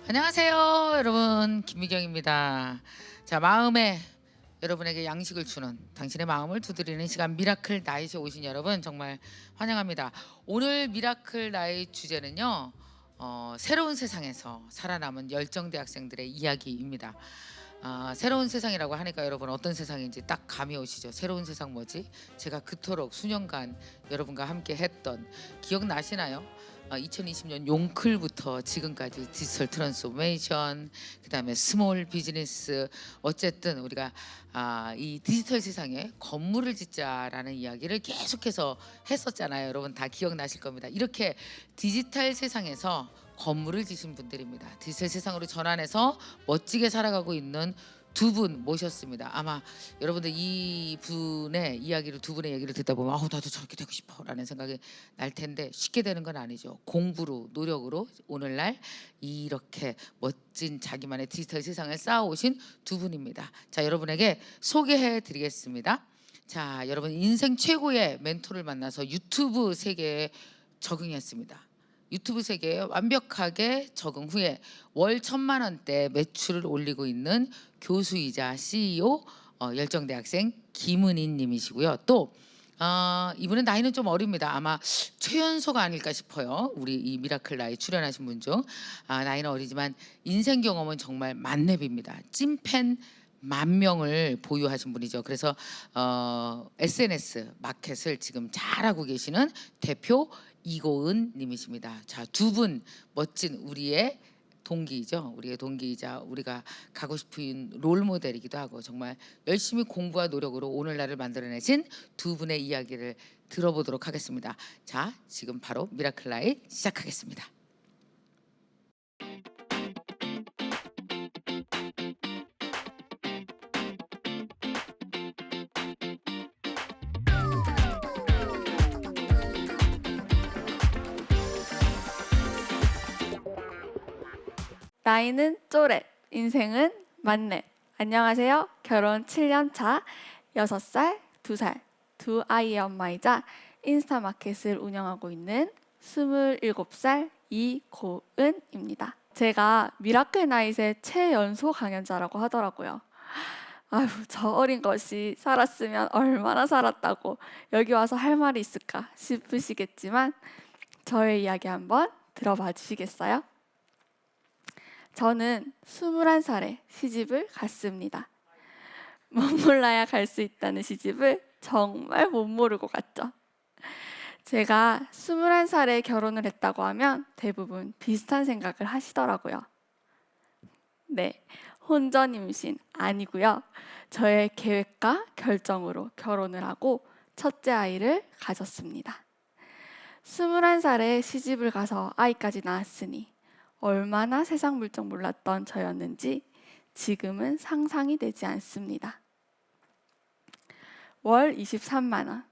안녕하세요, 여러분. 김미경입니다. 자, 마음에 여러분에게 양식을 주는 당신의 마음을 두드리는 시간 미라클 나잇에 오신 여러분 정말 환영합니다. 오늘 미라클 나잇 주제는요. 새로운 세상에서 살아남은 열정 대학생들의 이야기입니다. 새로운 세상이라고 하니까 여러분 어떤 세상인지 딱 감이 오시죠? 새로운 세상 뭐지? 제가 그토록 수년간 여러분과 함께 했던 기억 나시나요? 2020년 용클부터 지금까지 디지털 트랜스포메이션, 그다음에 스몰 비즈니스, 어쨌든 우리가 이 디지털 세상에 건물을 짓자라는 이야기를 계속해서 했었잖아요. 여러분 다 기억나실 겁니다. 이렇게 디지털 세상에서 건물을 지신 분들입니다. 디지털 세상으로 전환해서 멋지게 살아가고 있는 두 분 모셨습니다. 아마 여러분들 이 분의 이야기를 두 분의 얘기를 듣다 보면 나도 저렇게 되고 싶어라는 생각이 날 텐데 쉽게 되는 건 아니죠. 공부로 노력으로 오늘날 이렇게 멋진 자기만의 디지털 세상을 쌓아오신 두 분입니다. 자, 여러분에게 소개해 드리겠습니다. 자, 여러분 인생 최고의 멘토를 만나서 유튜브 세계에 적응했습니다. 유튜브 세계에 완벽하게 적응 후에 월 1,000만 원대 매출을 올리고 있는 교수이자 CEO 열정대학생 김은인 님이시고요. 또 이분은 나이는 좀 어립니다. 아마 최연소가 아닐까 싶어요. 우리 이 미라클 나이 출연하신 분 중. 나이는 어리지만 인생 경험은 정말 만렙입니다. 찐팬 10,000명을 보유하신 분이죠. 그래서 SNS 마켓을 지금 잘하고 계시는 대표 이고은 님이십니다. 자, 두 분 멋진 우리의 동기이죠. 우리의 동기이자 우리가 가고 싶은 롤 모델이기도 하고 정말 열심히 공부와 노력으로 오늘날을 만들어내신 두 분의 이야기를 들어보도록 하겠습니다. 자, 지금 바로 미라클 라잇 시작하겠습니다. 나이는 쪼렛, 인생은 만렙. 안녕하세요. 결혼 7년 차, 6살, 2살, 두 아이의 엄마이자 인스타마켓을 운영하고 있는 27살 이고은입니다. 제가 미라클 나잇의 최연소 강연자라고 하더라고요. 아유, 저 어린 것이 살았으면 얼마나 살았다고 여기 와서 할 말이 있을까 싶으시겠지만 저의 이야기 한번 들어봐 주시겠어요? 저는 21살에 시집을 갔습니다. 못 몰라야 갈 수 있다는 시집을 정말 못 모르고 갔죠. 제가 21살에 결혼을 했다고 하면 대부분 비슷한 생각을 하시더라고요. 네, 혼전 임신 아니고요. 저의 계획과 결정으로 결혼을 하고 첫째 아이를 가졌습니다. 21살에 시집을 가서 아이까지 낳았으니 얼마나 세상 물정 몰랐던 저였는지 지금은 상상이 되지 않습니다. 월 23만 원.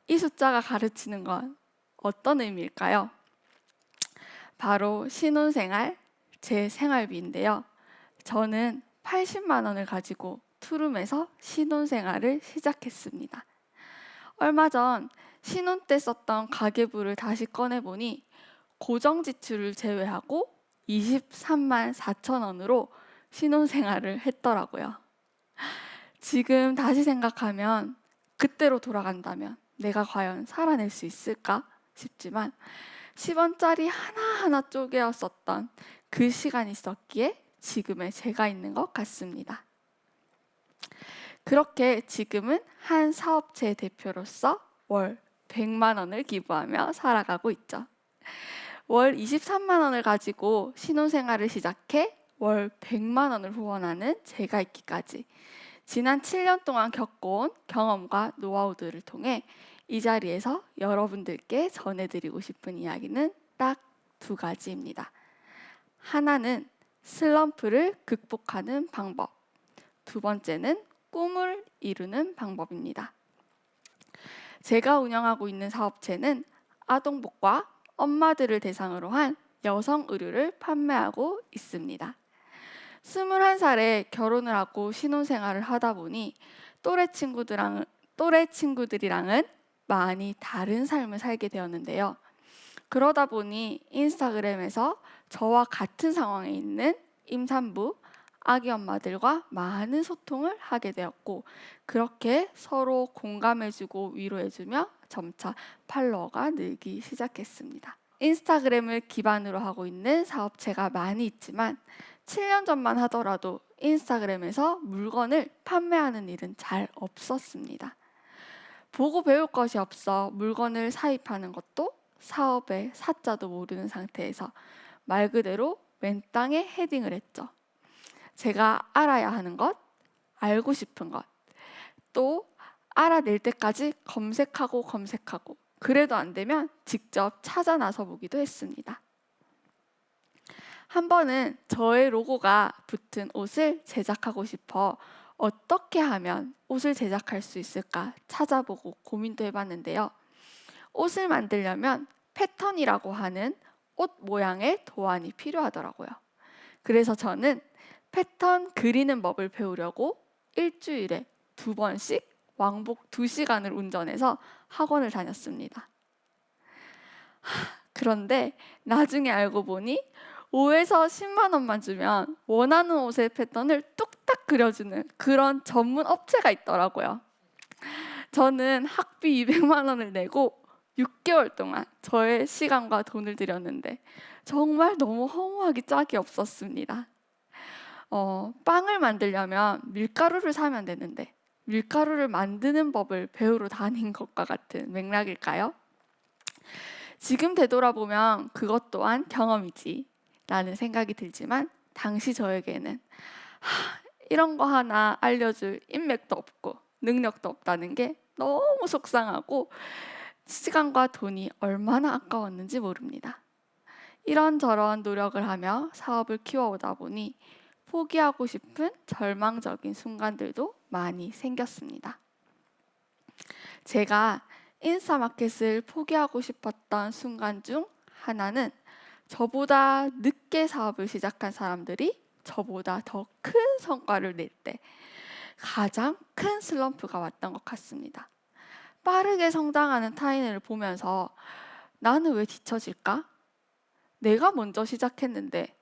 이 숫자가 가르치는 건 어떤 의미일까요? 바로 신혼생활, 제 생활비인데요. 저는 80만 원을 가지고 투룸에서 신혼생활을 시작했습니다. 얼마 전 신혼 때 썼던 가계부를 다시 꺼내보니 고정 지출을 제외하고 23만 4천 원으로 신혼생활을 했더라고요. 지금 다시 생각하면 그때로 돌아간다면 내가 과연 살아낼 수 있을까 싶지만 10원짜리 하나하나 쪼개어 썼던 그 시간이 있었기에 지금의 제가 있는 것 같습니다. 그렇게 지금은 한 사업체의 대표로서 월 100만 원을 기부하며 살아가고 있죠. 월 23만 원을 가지고 신혼생활을 시작해 월 100만 원을 후원하는 제가 있기까지 지난 7년 동안 겪어온 경험과 노하우들을 통해 이 자리에서 여러분들께 전해드리고 싶은 이야기는 딱 두 가지입니다. 하나는 슬럼프를 극복하는 방법, 두 번째는 꿈을 이루는 방법입니다. 제가 운영하고 있는 사업체는 아동복과 엄마들을 대상으로 한 여성 의류를 판매하고 있습니다. 21살에 결혼을 하고 신혼생활을 하다 보니 또래 친구들이랑은 많이 다른 삶을 살게 되었는데요. 그러다 보니 인스타그램에서 저와 같은 상황에 있는 임산부, 아기 엄마들과 많은 소통을 하게 되었고, 그렇게 서로 공감해주고 위로해주며 점차 팔로워가 늘기 시작했습니다. 인스타그램을 기반으로 하고 있는 사업체가 많이 있지만 7년 전만 하더라도 인스타그램에서 물건을 판매하는 일은 잘 없었습니다. 보고 배울 것이 없어 물건을 사입하는 것도 사업의 사자도 모르는 상태에서 말 그대로 맨땅에 헤딩을 했죠. 제가 알아야 하는 것, 알고 싶은 것, 또 알아낼 때까지 검색하고 그래도 안 되면 직접 찾아 나서 보기도 했습니다. 한 번은 저의 로고가 붙은 옷을 제작하고 싶어 어떻게 하면 옷을 제작할 수 있을까 찾아보고 고민도 해봤는데요. 옷을 만들려면 패턴이라고 하는 옷 모양의 도안이 필요하더라고요. 그래서 저는 패턴 그리는 법을 배우려고 일주일에 2번씩 왕복 2시간을 운전해서 학원을 다녔습니다. 그런데 나중에 알고 보니 5에서 10만 원만 주면 원하는 옷의 패턴을 뚝딱 그려주는 그런 전문 업체가 있더라고요. 저는 학비 200만 원을 내고 6개월 동안 저의 시간과 돈을 들였는데 정말 너무 허무하기 짝이 없었습니다. 빵을 만들려면 밀가루를 사면 되는데 밀가루를 만드는 법을 배우러 다닌 것과 같은 맥락일까요? 지금 되돌아보면 그것 또한 경험이지 라는 생각이 들지만 당시 저에게는 이런 거 하나 알려줄 인맥도 없고 능력도 없다는 게 너무 속상하고 시간과 돈이 얼마나 아까웠는지 모릅니다. 이런저런 노력을 하며 사업을 키워오다 보니 포기하고 싶은 절망적인 순간들도 많이 생겼습니다. 제가 인스타마켓을 포기하고 싶었던 순간 중 하나는 저보다 늦게 사업을 시작한 사람들이 저보다 더 큰 성과를 낼 때 가장 큰 슬럼프가 왔던 것 같습니다. 빠르게 성장하는 타인을 보면서 나는 왜 뒤처질까? 내가 먼저 시작했는데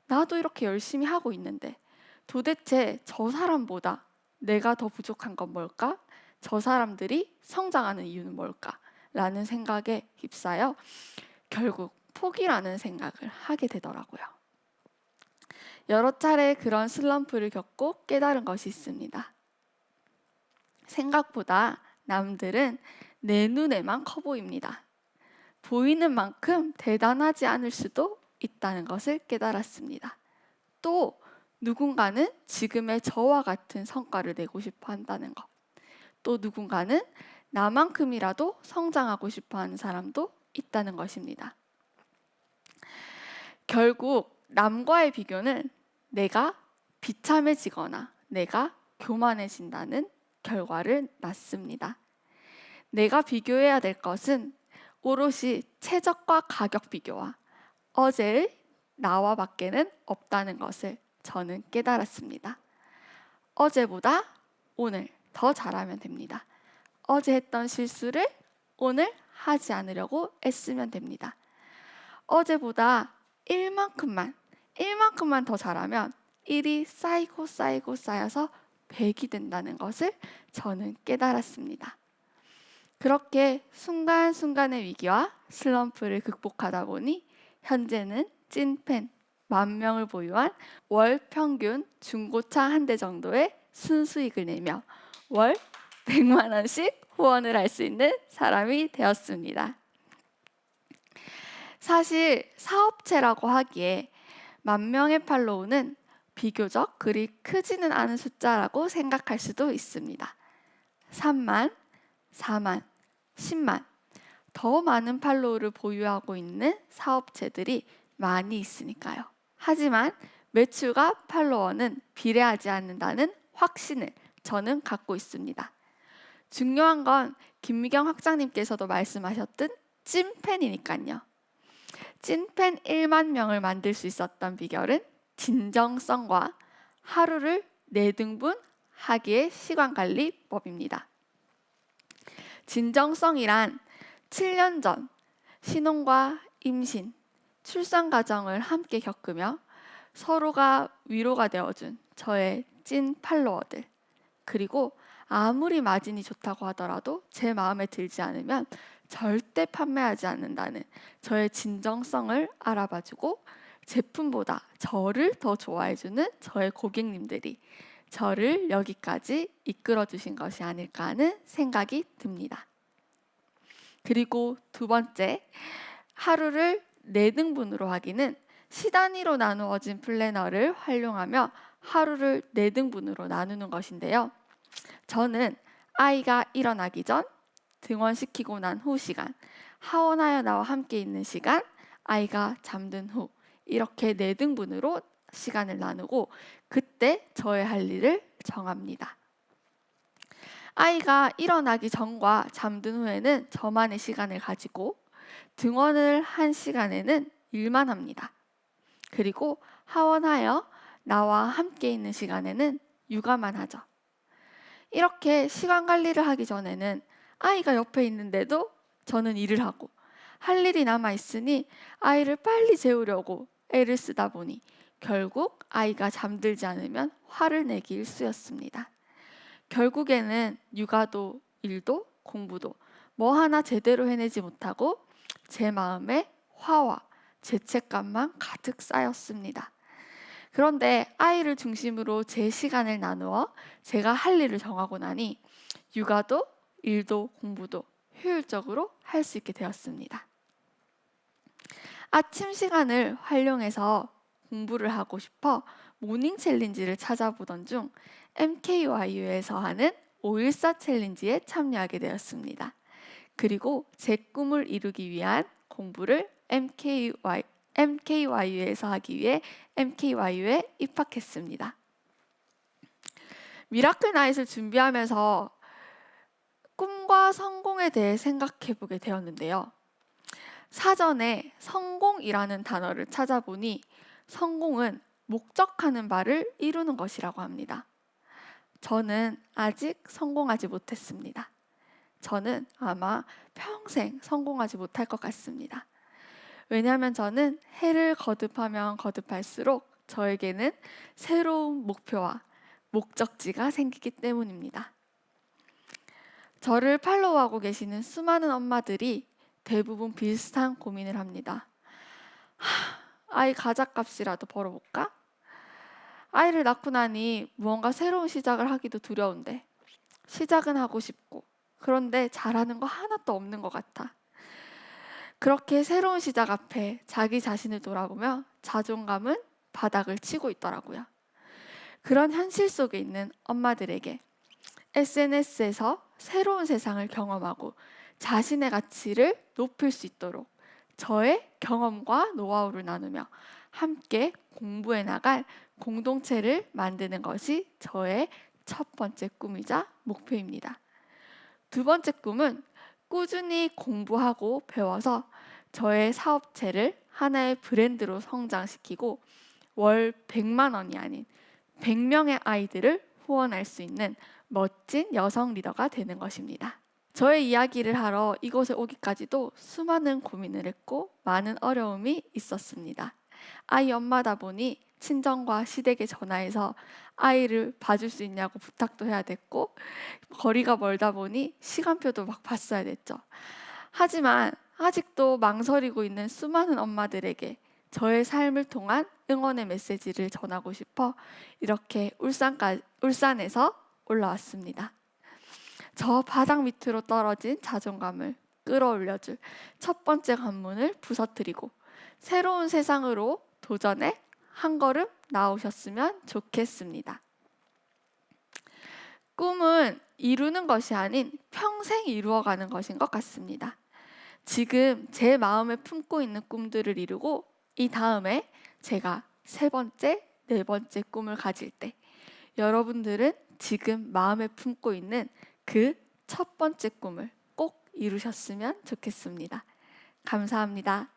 나도 이렇게 열심히 하고 있는데 도대체 저 사람보다 내가 더 부족한 건 뭘까? 저 사람들이 성장하는 이유는 뭘까? 라는 생각에 휩싸여 결국 포기라는 생각을 하게 되더라고요. 여러 차례 그런 슬럼프를 겪고 깨달은 것이 있습니다. 생각보다 남들은 내 눈에만 커 보입니다. 보이는 만큼 대단하지 않을 수도 있다는 것을 깨달았습니다. 또 누군가는 지금의 저와 같은 성과를 내고 싶어 한다는 것. 또 누군가는 나만큼이라도 성장하고 싶어 하는 사람도 있다는 것입니다. 결국 남과의 비교는 내가 비참해지거나 내가 교만해진다는 결과를 낳습니다. 내가 비교해야 될 것은 오롯이 최저과 가격 비교와 어제의 나와 밖에는 없다는 것을 저는 깨달았습니다. 어제보다 오늘 더 잘하면 됩니다. 어제 했던 실수를 오늘 하지 않으려고 애쓰면 됩니다. 어제보다 1만큼만 더 잘하면 1이 쌓여서 100이 된다는 것을 저는 깨달았습니다. 그렇게 순간순간의 위기와 슬럼프를 극복하다 보니 현재는 찐팬 10,000명을 보유한 월 평균 중고차 한 대 정도의 순수익을 내며 월 100만 원씩 후원을 할 수 있는 사람이 되었습니다. 사실 사업체라고 하기에 10,000명의 팔로우는 비교적 그리 크지는 않은 숫자라고 생각할 수도 있습니다. 3만, 4만, 10만 더 많은 팔로우를 보유하고 있는 사업체들이 많이 있으니까요. 하지만 매출과 팔로워는 비례하지 않는다는 확신을 저는 갖고 있습니다. 중요한 건 김미경 학장님께서도 말씀하셨던 찐팬이니까요. 찐팬 1만 명을 만들 수 있었던 비결은 진정성과 하루를 4등분 하기의 시간관리법입니다. 진정성이란 7년 전 신혼과 임신, 출산 과정을 함께 겪으며 서로가 위로가 되어준 저의 찐 팔로워들, 그리고 아무리 마진이 좋다고 하더라도 제 마음에 들지 않으면 절대 판매하지 않는다는 저의 진정성을 알아봐주고 제품보다 저를 더 좋아해주는 저의 고객님들이 저를 여기까지 이끌어주신 것이 아닐까 하는 생각이 듭니다. 그리고 두 번째, 하루를 4등분으로 하기는 시단위로 나누어진 플래너를 활용하며 하루를 4등분으로 나누는 것인데요. 저는 아이가 일어나기 전, 등원시키고 난 후 시간, 하원하여 나와 함께 있는 시간, 아이가 잠든 후 이렇게 4등분으로 시간을 나누고 그때 저의 할 일을 정합니다. 아이가 일어나기 전과 잠든 후에는 저만의 시간을 가지고 등원을 한 시간에는 일만 합니다. 그리고 하원하여 나와 함께 있는 시간에는 육아만 하죠. 이렇게 시간 관리를 하기 전에는 아이가 옆에 있는데도 저는 일을 하고 할 일이 남아 있으니 아이를 빨리 재우려고 애를 쓰다 보니 결국 아이가 잠들지 않으면 화를 내기 일쑤였습니다. 결국에는 육아도 일도 공부도 뭐 하나 제대로 해내지 못하고 제 마음에 화와 죄책감만 가득 쌓였습니다. 그런데 아이를 중심으로 제 시간을 나누어 제가 할 일을 정하고 나니 육아도 일도 공부도 효율적으로 할 수 있게 되었습니다. 아침 시간을 활용해서 공부를 하고 싶어 모닝 챌린지를 찾아보던 중 MKYU에서 하는 514 챌린지에 참여하게 되었습니다. 그리고 제 꿈을 이루기 위한 공부를 MKYU에서 하기 위해 MKYU에 입학했습니다. 미라클 나잇을 준비하면서 꿈과 성공에 대해 생각해 보게 되었는데요. 사전에 성공이라는 단어를 찾아보니 성공은 목적하는 바를 이루는 것이라고 합니다. 저는 아직 성공하지 못했습니다. 저는 아마 평생 성공하지 못할 것 같습니다. 왜냐하면 저는 해를 거듭하면 거듭할수록 저에게는 새로운 목표와 목적지가 생기기 때문입니다. 저를 팔로우하고 계시는 수많은 엄마들이 대부분 비슷한 고민을 합니다. 아이 가자값이라도 벌어볼까? 아이를 낳고 나니 무언가 새로운 시작을 하기도 두려운데 시작은 하고 싶고 그런데 잘하는 거 하나도 없는 것 같아. 그렇게 새로운 시작 앞에 자기 자신을 돌아보며 자존감은 바닥을 치고 있더라고요. 그런 현실 속에 있는 엄마들에게 SNS에서 새로운 세상을 경험하고 자신의 가치를 높일 수 있도록 저의 경험과 노하우를 나누며 함께 공부해 나갈 공동체를 만드는 것이 저의 첫 번째 꿈이자 목표입니다. 두 번째 꿈은 꾸준히 공부하고 배워서 저의 사업체를 하나의 브랜드로 성장시키고 월 100만 원이 아닌 100명의 아이들을 후원할 수 있는 멋진 여성 리더가 되는 것입니다. 저의 이야기를 하러 이곳에 오기까지도 수많은 고민을 했고 많은 어려움이 있었습니다. 아이 엄마다 보니 친정과 시댁에 전화해서 아이를 봐줄 수 있냐고 부탁도 해야 됐고 거리가 멀다 보니 시간표도 막 봤어야 됐죠. 하지만 아직도 망설이고 있는 수많은 엄마들에게 저의 삶을 통한 응원의 메시지를 전하고 싶어 이렇게 울산에서 올라왔습니다. 저 바닥 밑으로 떨어진 자존감을 끌어올려줄 첫 번째 관문을 부서뜨리고 새로운 세상으로 도전해 한 걸음 나오셨으면 좋겠습니다. 꿈은 이루는 것이 아닌 평생 이루어가는 것인 것 같습니다. 지금 제 마음에 품고 있는 꿈들을 이루고 이 다음에 제가 세 번째, 네 번째 꿈을 가질 때 여러분들은 지금 마음에 품고 있는 그 첫 번째 꿈을 꼭 이루셨으면 좋겠습니다. 감사합니다.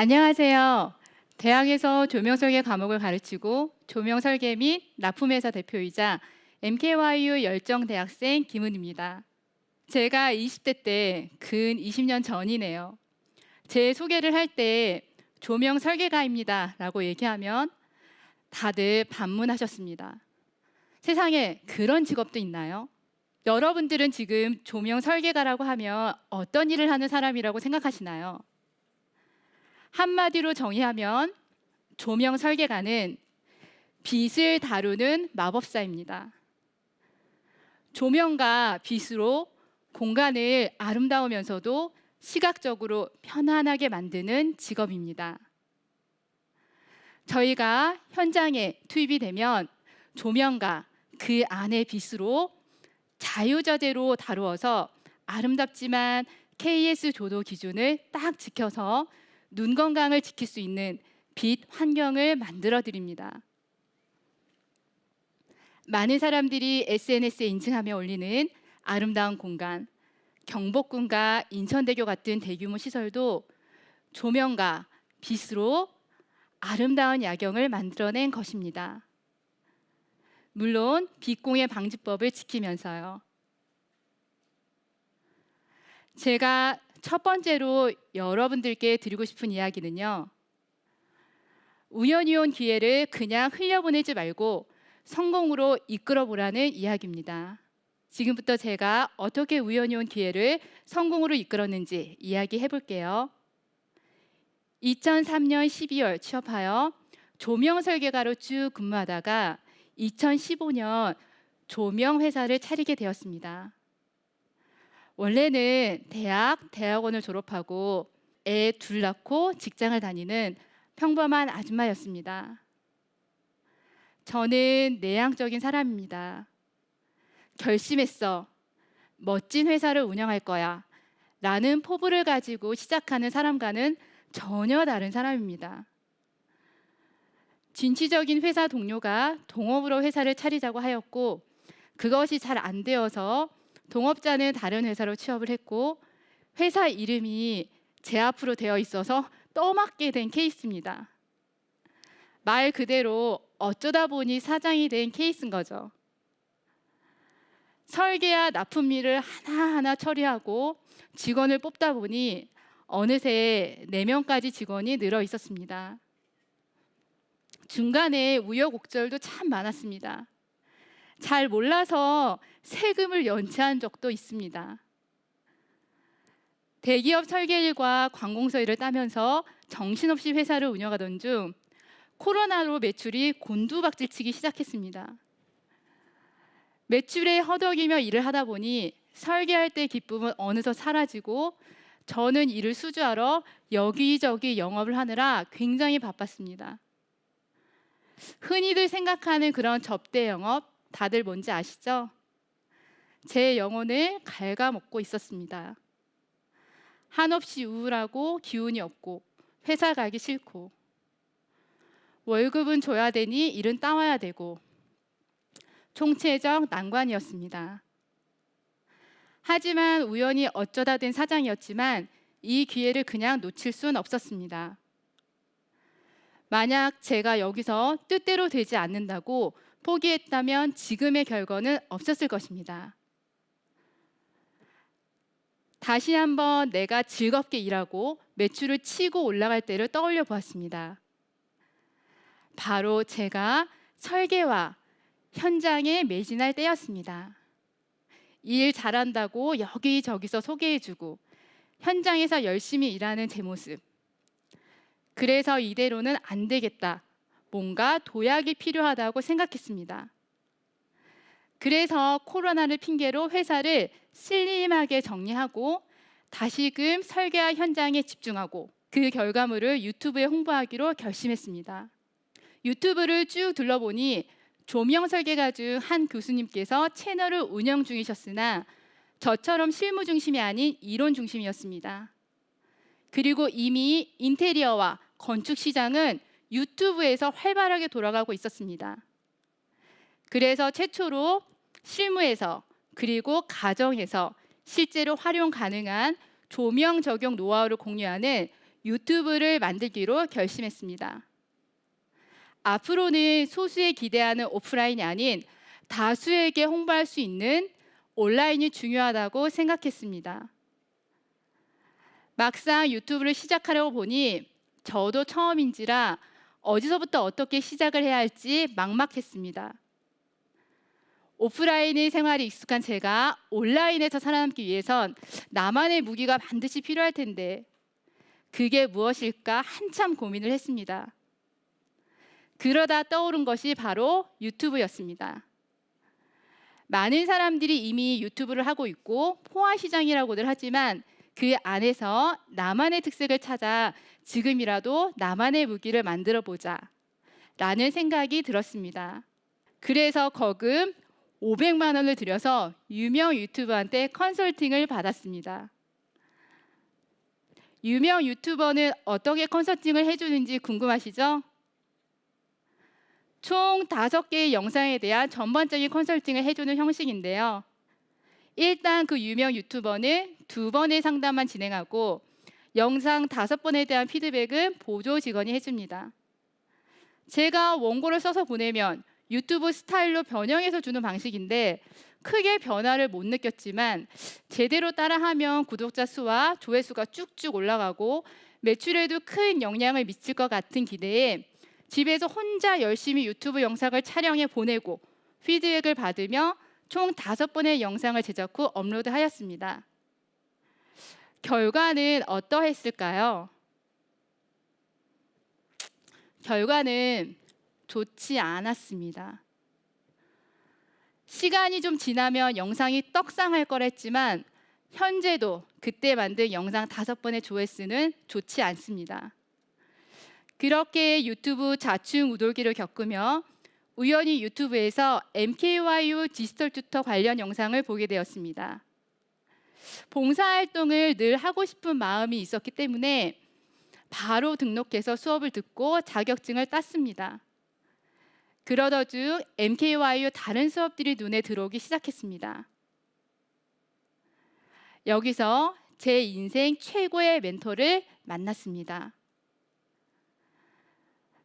안녕하세요. 대학에서 조명설계 과목을 가르치고 조명설계 및 납품회사 대표이자 MKYU 열정 대학생 김은입니다. 제가 20대 때 근 20년 전이네요. 제 소개를 할 때 조명 설계가입니다 라고 얘기하면 다들 반문하셨습니다. 세상에 그런 직업도 있나요? 여러분들은 지금 조명 설계가라고 하면 어떤 일을 하는 사람이라고 생각하시나요? 한마디로 정의하면 조명 설계가는 빛을 다루는 마법사입니다. 조명과 빛으로 공간을 아름다우면서도 시각적으로 편안하게 만드는 직업입니다. 저희가 현장에 투입이 되면 조명과 그 안의 빛으로 자유자재로 다루어서 아름답지만 KS 조도 기준을 딱 지켜서 눈 건강을 지킬 수 있는 빛 환경을 만들어 드립니다. 많은 사람들이 SNS에 인증하며 올리는 아름다운 공간, 경복궁과 인천대교 같은 대규모 시설도 조명과 빛으로 아름다운 야경을 만들어낸 것입니다. 물론 빛공해 방지법을 지키면서요. 제가 첫 번째로 여러분들께 드리고 싶은 이야기는요. 우연히 온 기회를 그냥 흘려보내지 말고 성공으로 이끌어 보라는 이야기입니다. 지금부터 제가 어떻게 우연히 온 기회를 성공으로 이끌었는지 이야기해 볼게요. 2003년 12월 취업하여 조명 설계가로 쭉 근무하다가 2015년 조명 회사를 차리게 되었습니다. 원래는 대학원을 졸업하고 애 둘 낳고 직장을 다니는 평범한 아줌마였습니다. 저는 내향적인 사람입니다. 결심했어. 멋진 회사를 운영할 거야. 라는 포부를 가지고 시작하는 사람과는 전혀 다른 사람입니다. 진취적인 회사 동료가 동업으로 회사를 차리자고 하였고 그것이 잘 안 되어서 동업자는 다른 회사로 취업을 했고 회사 이름이 제 앞으로 되어 있어서 떠맡게 된 케이스입니다. 말 그대로 어쩌다 보니 사장이 된 케이스인 거죠. 설계와 납품 일을 하나하나 처리하고 직원을 뽑다 보니 어느새 4명까지 직원이 늘어 있었습니다. 중간에 우여곡절도 참 많았습니다. 잘 몰라서 세금을 연체한 적도 있습니다. 대기업 설계일과 관공서 일을 따면서 정신없이 회사를 운영하던 중 코로나로 매출이 곤두박질치기 시작했습니다. 매출에 허덕이며 일을 하다 보니 설계할 때 기쁨은 어느덧 사라지고 저는 일을 수주하러 여기저기 영업을 하느라 굉장히 바빴습니다. 흔히들 생각하는 그런 접대 영업 다들 뭔지 아시죠? 제 영혼을 갉아먹고 있었습니다. 한없이 우울하고 기운이 없고 회사 가기 싫고 월급은 줘야 되니 일은 따와야 되고 총체적 난관이었습니다. 하지만 우연히 어쩌다 된 사장이었지만 이 기회를 그냥 놓칠 순 없었습니다. 만약 제가 여기서 뜻대로 되지 않는다고 포기했다면 지금의 결과는 없었을 것입니다. 다시 한번 내가 즐겁게 일하고 매출을 치고 올라갈 때를 떠올려 보았습니다. 바로 제가 설계와 현장에 매진할 때였습니다. 일 잘한다고 여기저기서 소개해주고 현장에서 열심히 일하는 제 모습. 그래서 이대로는 안 되겠다. 뭔가 도약이 필요하다고 생각했습니다. 그래서 코로나를 핑계로 회사를 슬림하게 정리하고 다시금 설계와 현장에 집중하고 그 결과물을 유튜브에 홍보하기로 결심했습니다. 유튜브를 쭉 둘러보니 조명 설계가 중 한 교수님께서 채널을 운영 중이셨으나 저처럼 실무 중심이 아닌 이론 중심이었습니다. 그리고 이미 인테리어와 건축 시장은 유튜브에서 활발하게 돌아가고 있었습니다. 그래서 최초로 실무에서 그리고 가정에서 실제로 활용 가능한 조명 적용 노하우를 공유하는 유튜브를 만들기로 결심했습니다. 앞으로는 소수에 기대하는 오프라인이 아닌 다수에게 홍보할 수 있는 온라인이 중요하다고 생각했습니다. 막상 유튜브를 시작하려고 보니 저도 처음인지라 어디서부터 어떻게 시작을 해야 할지 막막했습니다. 오프라인의 생활이 익숙한 제가 온라인에서 살아남기 위해선 나만의 무기가 반드시 필요할 텐데 그게 무엇일까 한참 고민을 했습니다. 그러다 떠오른 것이 바로 유튜브였습니다. 많은 사람들이 이미 유튜브를 하고 있고 포화시장이라고들 하지만 그 안에서 나만의 특색을 찾아 지금이라도 나만의 무기를 만들어 보자 라는 생각이 들었습니다. 그래서 거금 500만 원을 들여서 유명 유튜버한테 컨설팅을 받았습니다. 유명 유튜버는 어떻게 컨설팅을 해주는지 궁금하시죠? 총 5개의 영상에 대한 전반적인 컨설팅을 해주는 형식인데요. 일단 그 유명 유튜버는 2번의 상담만 진행하고 영상 5번에 대한 피드백은 보조 직원이 해줍니다. 제가 원고를 써서 보내면 유튜브 스타일로 변형해서 주는 방식인데 크게 변화를 못 느꼈지만 제대로 따라하면 구독자 수와 조회수가 쭉쭉 올라가고 매출에도 큰 영향을 미칠 것 같은 기대에 집에서 혼자 열심히 유튜브 영상을 촬영해 보내고 피드백을 받으며 총 5번의 영상을 제작 후 업로드하였습니다. 결과는 어떠했을까요? 결과는 좋지 않았습니다. 시간이 좀 지나면 영상이 떡상할 거랬지만 현재도 그때 만든 영상 5번의 조회수는 좋지 않습니다. 그렇게 유튜브 좌충우돌기를 겪으며 우연히 유튜브에서 MKYU 디지털 튜터 관련 영상을 보게 되었습니다. 봉사활동을 늘 하고 싶은 마음이 있었기 때문에 바로 등록해서 수업을 듣고 자격증을 땄습니다. 그러던 중 MKYU 다른 수업들이 눈에 들어오기 시작했습니다. 여기서 제 인생 최고의 멘토를 만났습니다.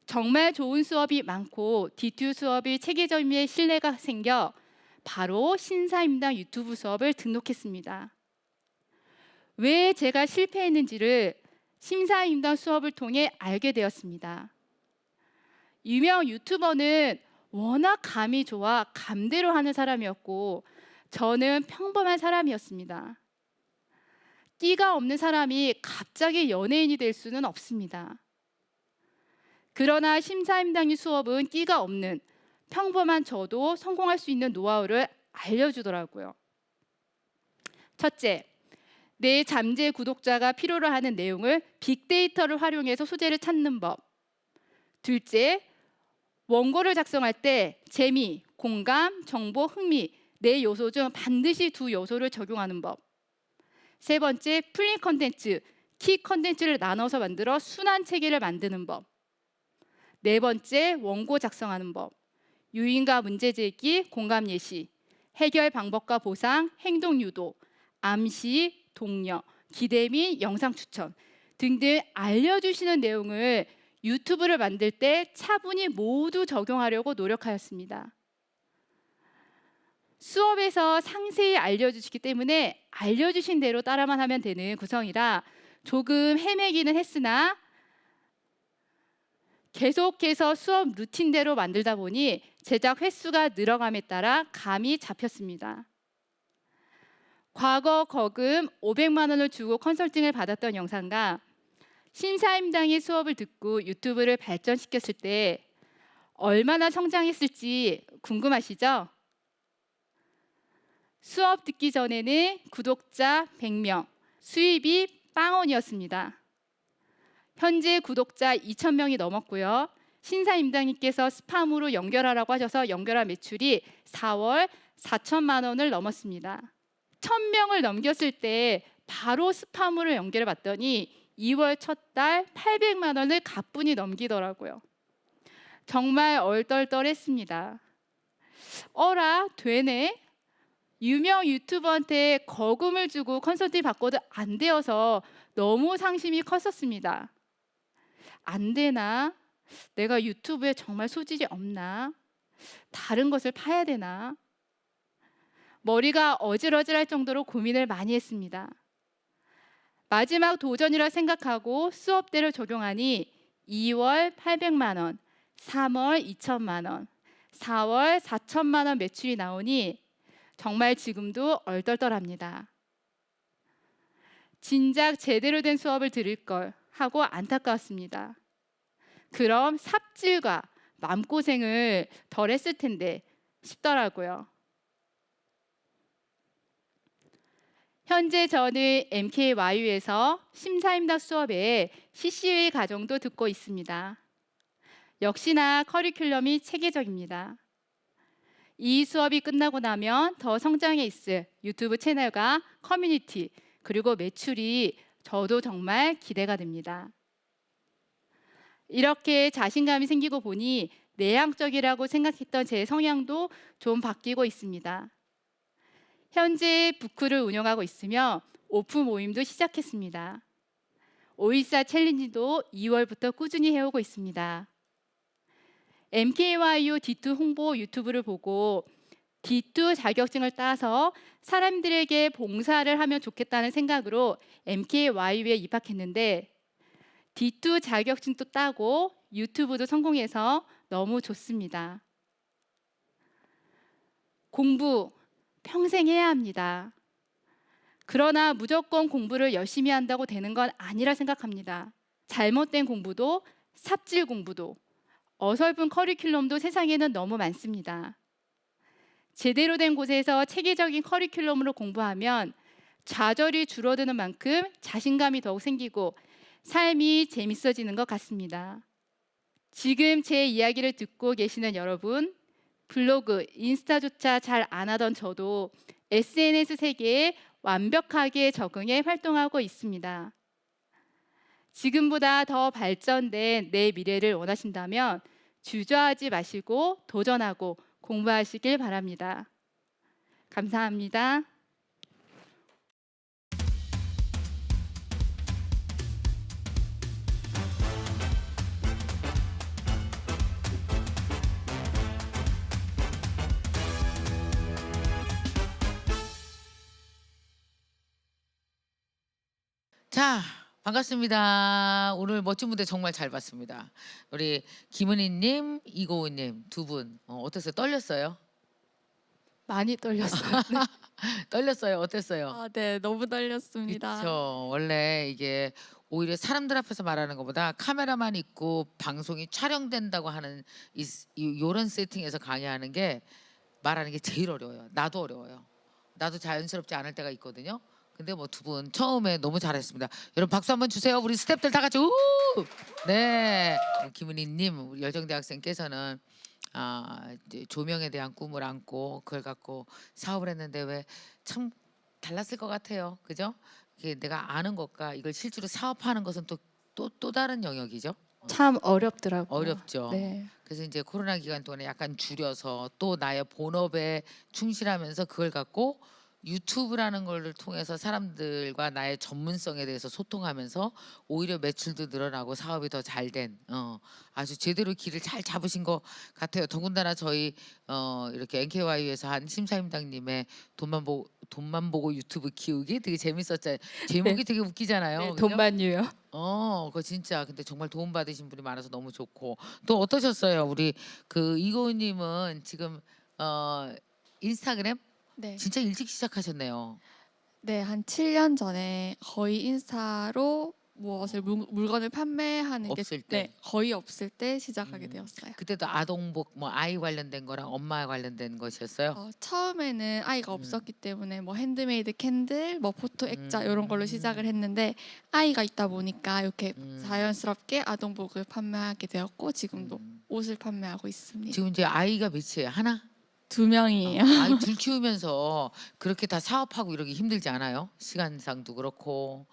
정말 좋은 수업이 많고 D2 수업이 체계점에 신뢰가 생겨 바로 신사임당 유튜브 수업을 등록했습니다. 왜 제가 실패했는지를 신사임당 수업을 통해 알게 되었습니다. 유명 유튜버는 워낙 감이 좋아 감대로 하는 사람이었고 저는 평범한 사람이었습니다. 끼가 없는 사람이 갑자기 연예인이 될 수는 없습니다. 그러나 심사임당의 수업은 끼가 없는 평범한 저도 성공할 수 있는 노하우를 알려주더라고요. 첫째, 내 잠재 구독자가 필요로 하는 내용을 빅데이터를 활용해서 소재를 찾는 법. 둘째, 원고를 작성할 때 재미, 공감, 정보, 흥미 네 요소 중 반드시 2 요소를 적용하는 법. 세 번째, 풀린 컨텐츠, 키 컨텐츠를 나눠서 만들어 순환 체계를 만드는 법. 네 번째, 원고 작성하는 법. 유인과 문제 제기, 공감 예시, 해결 방법과 보상, 행동 유도, 암시, 독려, 기대 및 영상 추천 등등 알려주시는 내용을 유튜브를 만들 때 차분히 모두 적용하려고 노력하였습니다. 수업에서 상세히 알려주시기 때문에 알려주신 대로 따라만 하면 되는 구성이라 조금 헤매기는 했으나 계속해서 수업 루틴대로 만들다 보니 제작 횟수가 늘어감에 따라 감이 잡혔습니다. 과거 거금 500만 원을 주고 컨설팅을 받았던 영상과 신사임당의 수업을 듣고 유튜브를 발전시켰을 때 얼마나 성장했을지 궁금하시죠? 수업 듣기 전에는 구독자 100명, 수입이 빵원이었습니다. 현재 구독자 2,000명이 넘었고요. 신사임당님께서 스팸으로 연결하라고 하셔서 연결한 매출이 4월 4천만 원을 넘었습니다. 1,000명을 넘겼을 때 바로 스팸으로 연결해 봤더니 2월 첫 달 800만 원을 가뿐히 넘기더라고요. 정말 얼떨떨했습니다. 어라, 되네? 유명 유튜버한테 거금을 주고 컨설팅 받고도 안 되어서 너무 상심이 컸었습니다. 안 되나? 내가 유튜브에 정말 소질이 없나? 다른 것을 파야 되나? 머리가 어질어질할 정도로 고민을 많이 했습니다. 마지막 도전이라 생각하고 수업대로 적용하니 2월 800만 원, 3월 2천만 원, 4월 4천만 원 매출이 나오니 정말 지금도 얼떨떨합니다. 진작 제대로 된 수업을 들을 걸 하고 안타까웠습니다. 그럼 삽질과 마음고생을 덜 했을 텐데 싶더라고요. 현재 저는 MKYU에서 심사임당 수업에 CC의 과정도 듣고 있습니다. 역시나 커리큘럼이 체계적입니다. 이 수업이 끝나고 나면 더 성장해 있을 유튜브 채널과 커뮤니티 그리고 매출이 저도 정말 기대가 됩니다. 이렇게 자신감이 생기고 보니 내향적이라고 생각했던 제 성향도 좀 바뀌고 있습니다. 현재 부크를 운영하고 있으며 오프 모임도 시작했습니다. 514 챌린지도 2월부터 꾸준히 해오고 있습니다. MKYU D2 홍보 유튜브를 보고 D2 자격증을 따서 사람들에게 봉사를 하면 좋겠다는 생각으로 MKYU에 입학했는데 D2 자격증도 따고 유튜브도 성공해서 너무 좋습니다. 공부 평생 해야 합니다. 그러나 무조건 공부를 열심히 한다고 되는 건 아니라 생각합니다. 잘못된 공부도 삽질 공부도 어설픈 커리큘럼도 세상에는 너무 많습니다. 제대로 된 곳에서 체계적인 커리큘럼으로 공부하면 좌절이 줄어드는 만큼 자신감이 더욱 생기고 삶이 재밌어지는 것 같습니다. 지금 제 이야기를 듣고 계시는 여러분, 블로그, 인스타조차 잘 안 하던 저도 SNS 세계에 완벽하게 적응해 활동하고 있습니다. 지금보다 더 발전된 내 미래를 원하신다면 주저하지 마시고 도전하고 공부하시길 바랍니다. 감사합니다. 자, 반갑습니다. 오늘 멋진 무대 정말 잘 봤습니다. 우리 김은희님, 이고은님 두 분 어땠어요? 떨렸어요? 많이 떨렸어요. 떨렸어요? 어땠어요? 아, 네, 너무 떨렸습니다. 그렇죠. 원래 이게 오히려 사람들 앞에서 말하는 것보다 카메라만 있고 방송이 촬영된다고 하는 요런 세팅에서 강의하는 게 말하는 게 제일 어려워요. 나도 어려워요. 나도 자연스럽지 않을 때가 있거든요. 근데 뭐 두 분 처음에 너무 잘했습니다. 여러분 박수 한번 주세요. 우리 스태프들 다 같이 우! 네, 김은희님, 우리 열정대학생께서는 이제 조명에 대한 꿈을 안고 그걸 갖고 사업을 했는데 왜 참 달랐을 것 같아요. 그죠? 이게 내가 아는 것과 이걸 실제로 사업하는 것은 또 다른 영역이죠. 참 어렵더라고요. 어렵죠. 네. 그래서 이제 코로나 기간 동안에 약간 줄여서 또 나의 본업에 충실하면서 그걸 갖고 유튜브라는 걸 통해서 사람들과 나의 전문성에 대해서 소통하면서 오히려 매출도 늘어나고 사업이 더 잘 된 아주 제대로 길을 잘 잡으신 것 같아요. 더군다나 저희 이렇게 NKYU에서 한 심사임당님의 돈만 보고 유튜브 키우기 되게 재밌었잖아요. 제목이 되게 웃기잖아요. 네, 그죠? 돈만유요. 그거 진짜 근데 정말 도움 받으신 분이 많아서 너무 좋고 또 어떠셨어요? 우리 그 이고은님은 지금 인스타그램 네. 진짜 일찍 시작하셨네요. 네, 한 7년 전에 거의 인스타로 무엇을 물건을 판매하는 게 없을 때. 네, 거의 없을 때 시작하게 되었어요. 그때도 아동복 뭐 아이 관련된 거랑 엄마 관련된 것이었어요. 처음에는 아이가 없었기 때문에 뭐 핸드메이드 캔들, 뭐 포토 액자 음. 이런 걸로 시작을 했는데 아이가 있다 보니까 이렇게 음. 자연스럽게 아동복을 판매하게 되었고 지금도 음. 옷을 판매하고 있습니다. 지금 이제 아이가 몇이에요? 하나? 2명이에요. 아이 둘 키우면서 그렇게 다 사업하고 이러기 힘들지 않아요? 시간상도 그렇고.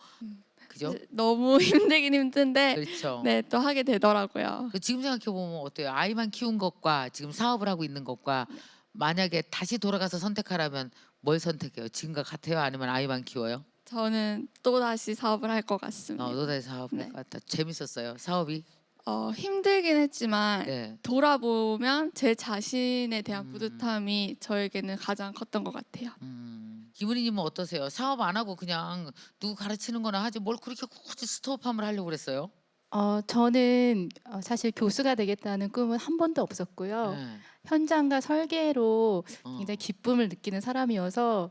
그죠? 너무 힘들긴 힘든데 그렇죠. 네, 또 하게 되더라고요. 지금 생각해 보면 어때요? 아이만 키운 것과 지금 사업을 하고 있는 것과 만약에 다시 돌아가서 선택하라면 뭘 선택해요? 지금과 같아요? 아니면 아이만 키워요? 저는 또 다시 사업을 할 것 같습니다. 너다시 사업할 네. 것 같다. 재밌었어요 사업이? 힘들긴 했지만 네. 돌아보면 제 자신에 대한 음. 뿌듯함이 저에게는 가장 컸던 것 같아요. 김은희님은 어떠세요? 사업 안 하고 그냥 누구 가르치는 거나 하지 뭘 그렇게 굳이 스토어팜을 하려고 그랬어요? 저는 사실 교수가 되겠다는 꿈은 한 번도 없었고요. 네. 현장과 설계로 어. 굉장히 기쁨을 느끼는 사람이어서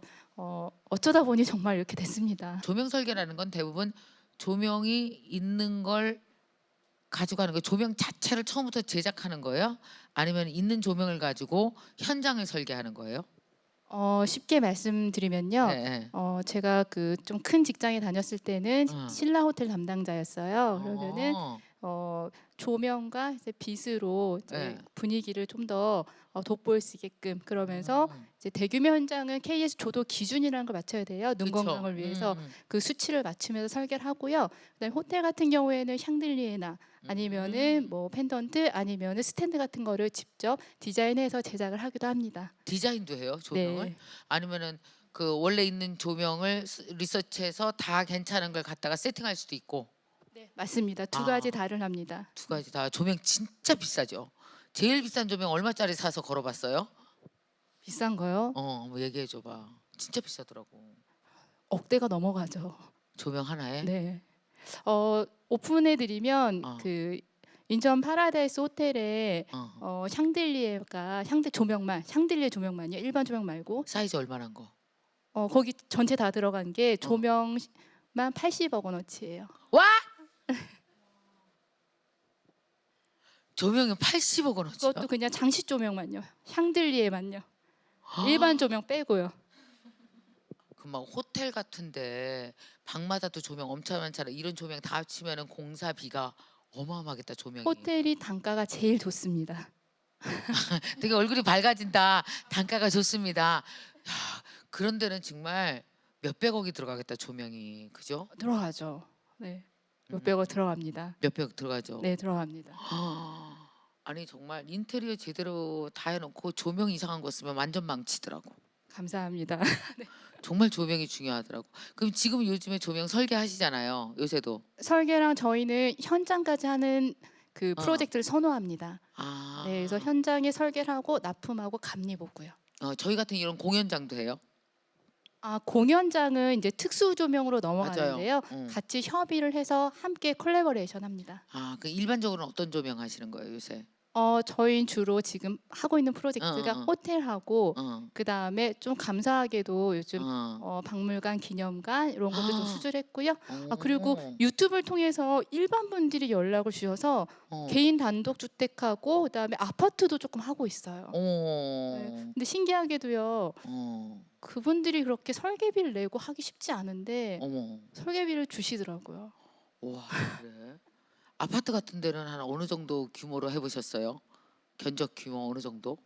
어쩌다 보니 정말 이렇게 됐습니다. 조명 설계라는 건 대부분 조명이 있는 걸 가져가는 거예요. 조명 자체를 처음부터 제작하는 거예요? 아니면 있는 조명을 가지고 현장을 설계하는 거예요? 쉽게 말씀드리면요. 네, 네. 제가 그 좀 큰 직장에 다녔을 때는 어. 신라 호텔 담당자였어요. 그러면은 어. 조명과 이제 빛으로 이제 네. 분위기를 좀 더 돋보일 수 있게끔 그러면서 이제 대규모 현장은 KS 조도 기준이라는 걸 맞춰야 돼요. 눈 그쵸. 건강을 위해서 그 수치를 맞추면서 설계를 하고요. 그다음에 호텔 같은 경우에는 샹들리에나 아니면은 뭐 펜던트 아니면은 스탠드 같은 거를 직접 디자인해서 제작을 하기도 합니다. 디자인도 해요 조명을? 네. 아니면은 그 원래 있는 조명을 리서치해서 다 괜찮은 걸 갖다가 세팅할 수도 있고. 네, 맞습니다. 두 가지 다를 합니다. 두 가지 다. 조명 진짜 비싸죠. 제일 비싼 조명 얼마짜리 사서 걸어봤어요? 비싼 거요? 뭐 얘기해 줘봐. 진짜 비싸더라고. 억대가 넘어가죠. 조명 하나에? 네. 오픈해 드리면 그 인천 파라다이스 호텔에 샹들리에가 샹들리에 조명만요. 일반 조명 말고 사이즈 얼마나 거? 거기 전체 다 들어간 게 조명만 80억 원어치예요. 와! 조명이 80억 원어치요? 그것도 그냥 장식 조명만요. 샹들리에만요. 일반 조명 빼고요. 그 막 호텔 같은데 방마다도 조명 엄청 많잖아. 이런 조명 다 합치면은 공사비가 어마어마하겠다 조명이. 호텔이 단가가 제일 좋습니다. 되게 얼굴이 밝아진다. 단가가 좋습니다. 야, 그런 데는 정말 몇백억이 들어가겠다 조명이. 그죠? 들어가죠. 네. 몇백억 들어갑니다. 몇백억 들어가죠. 네, 들어갑니다. 아니 정말 인테리어 제대로 다 해놓고 조명 이상한 거 쓰면 완전 망치더라고. 감사합니다. 정말 조명이 중요하더라고. 그럼 지금 요즘에 조명 설계하시잖아요. 요새도. 설계랑 저희는 현장까지 하는 그 프로젝트를 선호합니다. 네, 그래서 현장에 설계를 하고 납품하고 감리 보고요. 저희 같은 이런 공연장도 해요. 공연장은 이제 특수 조명으로 넘어가는데요. 맞아요. 같이 협의를 해서 함께 콜라보레이션 합니다. 그 일반적으로는 어떤 조명 하시는 거예요 요새? 저희는 주로 지금 하고 있는 프로젝트가 호텔하고 그 다음에 좀 감사하게도 요즘 박물관, 기념관 이런 것도 좀 수주했고요. 그리고 유튜브를 통해서 일반 분들이 연락을 주셔서 개인 단독 주택하고 그다음에 아파트도 조금 하고 있어요. 네. 근데 신기하게도요. 그분들이 그렇게 설계비를 내고 하기 쉽지 않은데 설계비를 주시더라고요. 와 그래? 아파트 같은 데는 한 어느 정도 규모로 해보셨어요? 견적 규모 어느 정도?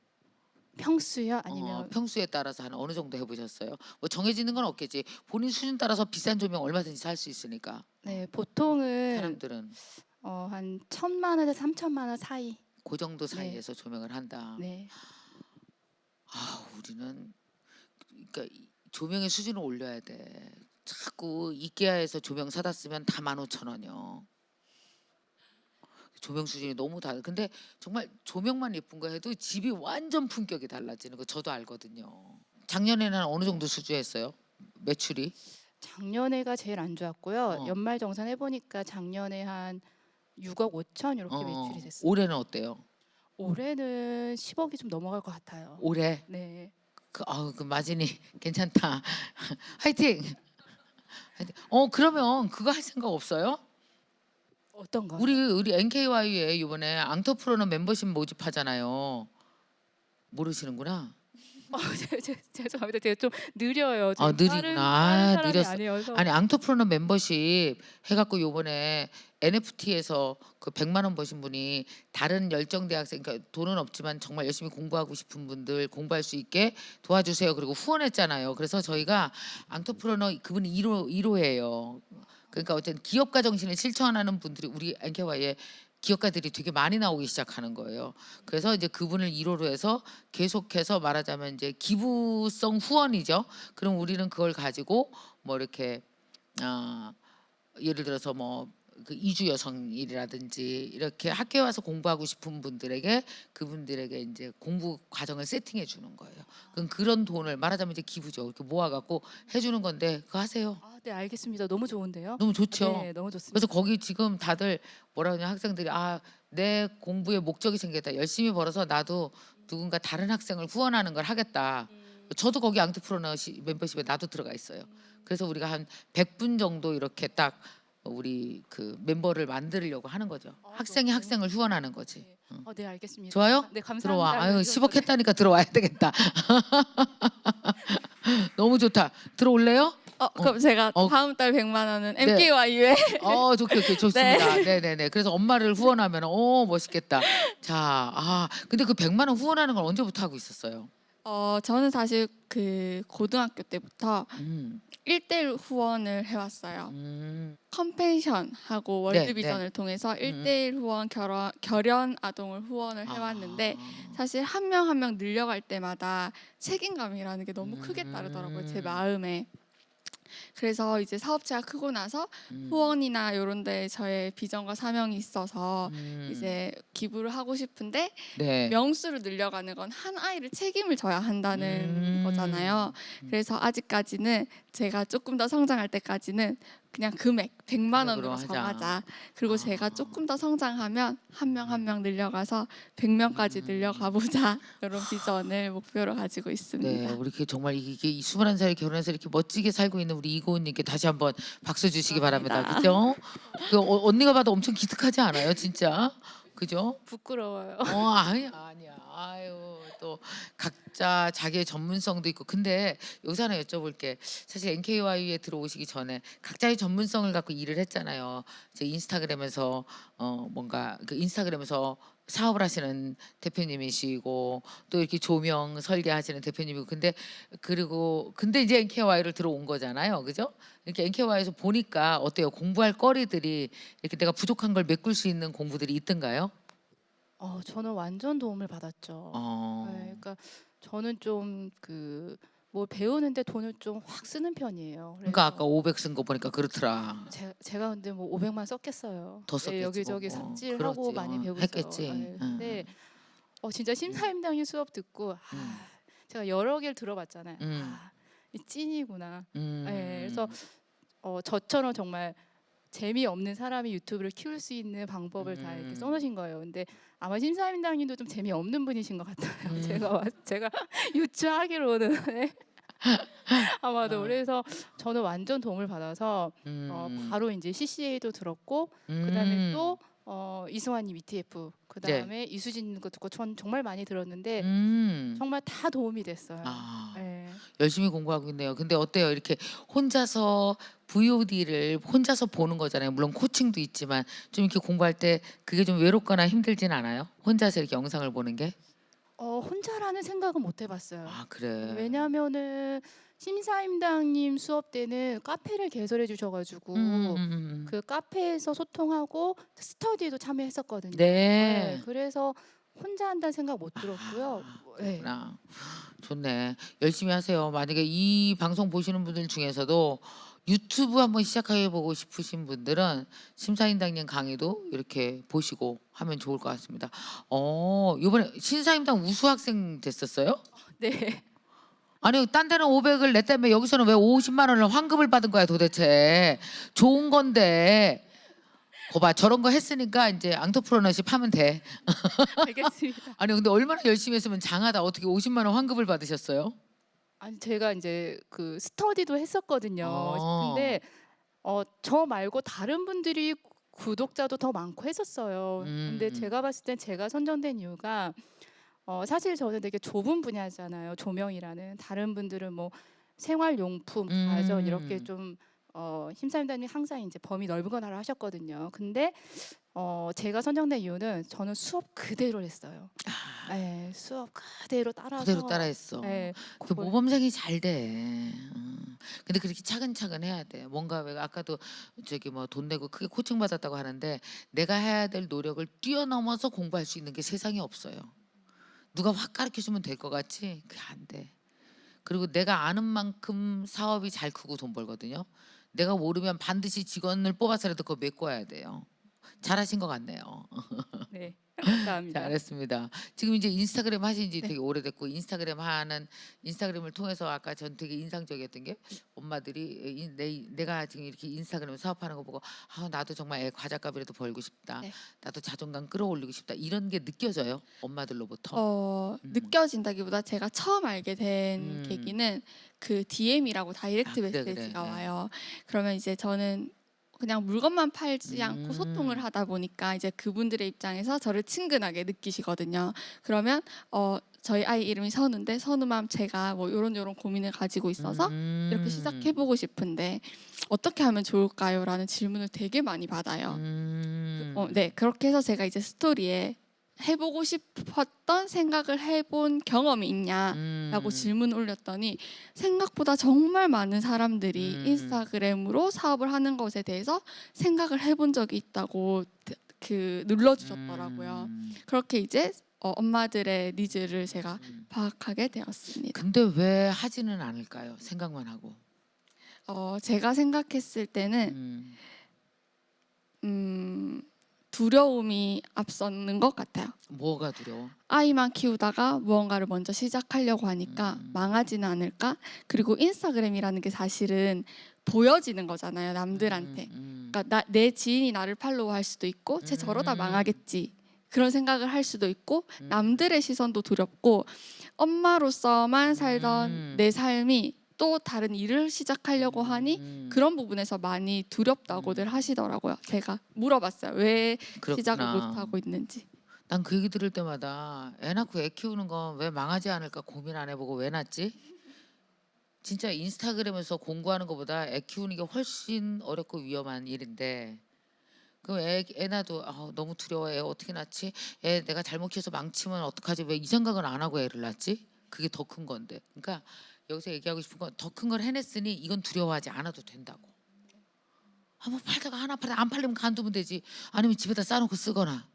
평수요? 아니면 평수에 따라서 한 어느 정도 해보셨어요? 뭐 정해지는 건 없겠지. 본인 수준 따라서 비싼 조명 얼마든지 살 수 있으니까. 네, 보통은 사람들은 한 1,000만 원에서 3,000만 원 사이. 그 정도 사이에서 조명을 한다. 네. 우리는 그러니까 조명의 수준을 올려야 돼. 자꾸 이케아에서 조명 사다 쓰면 다 15,000원이요. 조명 수준이 너무 다르. 근데 정말 조명만 예쁜 거 해도 집이 완전 품격이 달라지는 거 저도 알거든요. 작년에는 어느 정도 수주했어요? 매출이? 작년에가 제일 안 좋았고요. 연말 정산 해보니까 작년에 한 6억 5천 이렇게 매출이 됐어요. 올해는 어때요? 올해는 10억이 좀 넘어갈 것 같아요. 올해? 네. 그 마진이 괜찮다. 화이팅. 그러면 그거 할 생각 없어요? 어떤 거? 우리 NKY에 이번에 앙터프로너 멤버십 모집하잖아요. 모르시는구나. 죄송합니다. 제가 좀 느려요. 느리구나. 빠른 느렸어. 사람이 아니어서. 아니 앙터프로너 멤버십 해갖고 요번에 NFT에서 그 100만 원 버신 분이 다른 열정 대학생, 그러니까 돈은 없지만 정말 열심히 공부하고 싶은 분들 공부할 수 있게 도와주세요. 그리고 후원했잖아요. 그래서 저희가 앙터프로너 그분이 1호예요. 그러니까 어쨌든 기업가 정신을 실천하는 분들이 우리 NKY에 기업가들이 되게 많이 나오기 시작하는 거예요. 그래서 이제 그분을 1호로 해서 계속해서 말하자면 이제 기부성 후원이죠. 그럼 우리는 그걸 가지고 뭐 이렇게 예를 들어서 뭐 그 이주 여성이라든지 이렇게 학교에 와서 공부하고 싶은 분들에게 그분들에게 이제 공부 과정을 세팅해 주는 거예요. 그럼 그런 돈을 말하자면 이제 기부죠. 이렇게 모아갖고 해주는 건데 그거 하세요. 아, 네, 알겠습니다. 너무 좋은데요. 너무 좋죠. 네, 너무 좋습니다. 그래서 거기 지금 다들 뭐라 그러냐 학생들이 내 공부에 목적이 생겼다. 열심히 벌어서 나도 누군가 다른 학생을 후원하는 걸 하겠다. 저도 거기 앙트프로너 멤버십에 나도 들어가 있어요. 그래서 우리가 한 100분 정도 이렇게 딱 우리 그 멤버를 만들려고 하는 거죠. 학생이 그렇군요. 학생을 후원하는 거지. 네. 네, 알겠습니다. 좋아요? 네, 감사합니다. 들어와. 아유 알려주셔서. 10억 했다니까 들어와야 되겠다. 너무 좋다. 들어올래요? 그럼 제가 어. 다음 달 100만 원은 네. MKYU에 오케이 좋습니다. 네네네. 그래서 엄마를 후원하면 멋있겠다. 자, 근데 그 100만 원 후원하는 걸 언제부터 하고 있었어요? 저는 사실 그 고등학교 때부터 음, 1대1 후원을 해왔어요. 음, 컴펜션하고 네, 월드비전을 통해서 1대1 후원 결연 아동을 후원을 해왔는데 사실 한 명 한 명 늘려갈 때마다 책임감이라는 게 너무 크게 따르더라고요. 제 마음에. 그래서 이제 사업체가 크고 나서 후원이나 이런 데 저의 비전과 사명이 있어서 이제 기부를 하고 싶은데 네. 명수를 늘려가는 건 한 아이를 책임을 져야 한다는 거잖아요. 그래서 아직까지는 제가 조금 더 성장할 때까지는 그냥 금액 100만 원으로 하자. 정하자. 그리고 제가 조금 더 성장하면 한 명 한 명 늘려가서 100명까지 늘려가 보자. 이런 비전을 목표로 가지고 있습니다. 네, 우리 정말 이게 21살에 결혼해서 이렇게 멋지게 살고 있는 우리 이고은님께 다시 한번 박수 주시기 바랍니다. 감사합니다. 그죠? 그 언니가 봐도 엄청 기특하지 않아요, 진짜? 그죠? 부끄러워요. 아니야. 아유, 또 각자 자기의 전문성도 있고. 근데 여기서 하나 여쭤볼게. 사실 NKY에 들어오시기 전에 각자의 전문성을 갖고 일을 했잖아요. 이제 인스타그램에서 뭔가 그 인스타그램에서 사업을 하시는 대표님이시고 또 이렇게 조명 설계하시는 대표님이고 근데 이제 NKY를 들어온 거잖아요. 그죠? 이렇게 NKY에서 보니까 어때요? 공부할 거리들이 이렇게 내가 부족한 걸 메꿀 수 있는 공부들이 있던가요? 저는 완전 도움을 받았죠. 네, 그러니까 저는 좀 그 뭐 배우는데 돈을 좀 확 쓰는 편이에요. 그러니까 그래서 아까 500 쓴 거 보니까 그렇더라. 제가 근데 뭐 500만 썼겠어요. 더 썼겠지, 여기저기 뭐. 삽질하고 그렇지, 많이 배웠어요. 했겠지. 근데 진짜 심사임당이 수업 듣고 제가 여러 개를 들어봤잖아요. 이 찐이구나. 그래서 저처럼 정말 재미없는 사람이 유튜브를 키울 수 있는 방법을 다 이렇게 써놓으신 거예요. 근데 아마 심사임당님도 좀 재미없는 분이신 것 같아요. 제가 유추하기로는 아마도. 그래서 저는 완전 도움을 받아서 바로 이제 CCA도 들었고 그다음에 또 이승환님 ETF 그다음에 이수진 거 듣고 전 정말 많이 들었는데 정말 다 도움이 됐어요. 네. 열심히 공부하고 있네요. 근데 어때요? 이렇게 혼자서 VOD를 혼자서 보는 거잖아요. 물론 코칭도 있지만 좀 이렇게 공부할 때 그게 좀 외롭거나 힘들진 않아요? 혼자서 이렇게 영상을 보는 게? 혼자라는 생각은 못 해봤어요. 그래. 왜냐하면은 심사임당님 수업 때는 카페를 개설해 주셔가지고 그 카페에서 소통하고 스터디에도 참여했었거든요. 네. 그래서 혼자 한다는 생각 못 들었고요. 네. 그렇구나. 좋네. 열심히 하세요. 만약에 이 방송 보시는 분들 중에서도 유튜브 한번 시작해 보고 싶으신 분들은 심사임당님 강의도 이렇게 보시고 하면 좋을 것 같습니다. 이번에 심사임당 우수 학생 됐었어요? 네. 아니 딴 데는 500을 냈다며 여기서는 왜 50만 원을 환급을 받은 거야 도대체. 좋은 건데. 거봐 저런 거 했으니까 이제 앙터프로너십 하면 돼. 알겠습니다. 아니 근데 얼마나 열심히 했으면 장하다. 어떻게 50만 원 환급을 받으셨어요? 아니 제가 이제 그 스터디도 했었거든요. 근데 저 말고 다른 분들이 구독자도 더 많고 했었어요. 근데 제가 봤을 땐 제가 선정된 이유가 사실 저는 되게 좁은 분야잖아요. 조명이라는. 다른 분들은 뭐 생활용품, 가전 이렇게 좀 심사위원장님 항상 이제 범위 넓은 건 하라 하셨거든요. 근데 제가 선정된 이유는 저는 수업 그대로 했어요. 네, 수업 그대로 따라서 그대로 따라했어. 네, 그 모범생이 잘 돼. 근데 그렇게 차근차근 해야 돼. 뭔가 왜 아까도 저기 뭐 돈 내고 크게 코칭 받았다고 하는데 내가 해야 될 노력을 뛰어넘어서 공부할 수 있는 게 세상에 없어요. 누가 확 가르쳐 주면 될 것 같지? 그게 안 돼. 그리고 내가 아는 만큼 사업이 잘 크고 돈 벌거든요. 내가 모르면 반드시 직원을 뽑아서라도 그거 메꿔야 돼요. 잘하신 것 같네요. 네, 감사합니다. 잘했습니다. 지금 이제 인스타그램 하신 지 네. 되게 오래됐고 인스타그램을 통해서 아까 전 되게 인상적이었던 게 엄마들이 내가 지금 이렇게 인스타그램 사업하는 거 보고 나도 정말 애 과자값이라도 벌고 싶다. 네. 나도 자존감 끌어올리고 싶다. 이런 게 느껴져요. 엄마들로부터. 느껴진다기보다 제가 처음 알게 된 음. 계기는 그 DM이라고 다이렉트 그래, 메시지가 그래. 와요. 그러면 이제 저는 그냥 물건만 팔지 않고 소통을 음. 하다 보니까 이제 그분들의 입장에서 저를 친근하게 느끼시거든요. 그러면 저희 아이 이름이 선우인데 선우맘 제가 뭐 요런 고민을 가지고 있어서 이렇게 시작해보고 싶은데 어떻게 하면 좋을까요?라는 질문을 되게 많이 받아요. 네, 그렇게 해서 제가 이제 스토리에 해보고 싶었던 생각을 해본 경험이 있냐라고 질문을 올렸더니 생각보다 정말 많은 사람들이 인스타그램으로 사업을 하는 것에 대해서 생각을 해본 적이 있다고 눌러주셨더라고요. 그렇게 이제 엄마들의 니즈를 제가 파악하게 되었습니다. 근데 왜 하지는 않을까요? 생각만 하고. 제가 생각했을 때는 두려움이 앞서는 것 같아요. 뭐가 두려워? 아이만 키우다가 무언가를 먼저 시작하려고 하니까 망하지는 않을까? 그리고 인스타그램이라는 게 사실은 보여지는 거잖아요, 남들한테. 그러니까 내 지인이 나를 팔로우할 수도 있고 쟤 저러다 망하겠지. 그런 생각을 할 수도 있고 남들의 시선도 두렵고 엄마로서만 살던 내 삶이 또 다른 일을 시작하려고 하니 그런 부분에서 많이 두렵다고들 하시더라고요. 제가 물어봤어요. 왜 시작을 그렇구나. 못하고 있는지. 난 그 얘기 들을 때마다 애 낳고 애 키우는 건 왜 망하지 않을까 고민 안 해보고 왜 낳지? 진짜 인스타그램에서 공부하는 것보다 애 키우는 게 훨씬 어렵고 위험한 일인데 그럼 애 낳아도 너무 두려워. 애 어떻게 낳지? 애 내가 잘못 키워서 망치면 어떡하지? 왜 이 생각은 안 하고 애를 낳지? 그게 더 큰 건데. 그러니까 여기서 얘기하고 싶은 건 더 큰 걸 해냈으니 이건 두려워하지 않아도 된다고. 뭐 팔다가 하나 팔다 안 팔리면 간두면 되지. 아니면 집에다 싸놓고 쓰거나.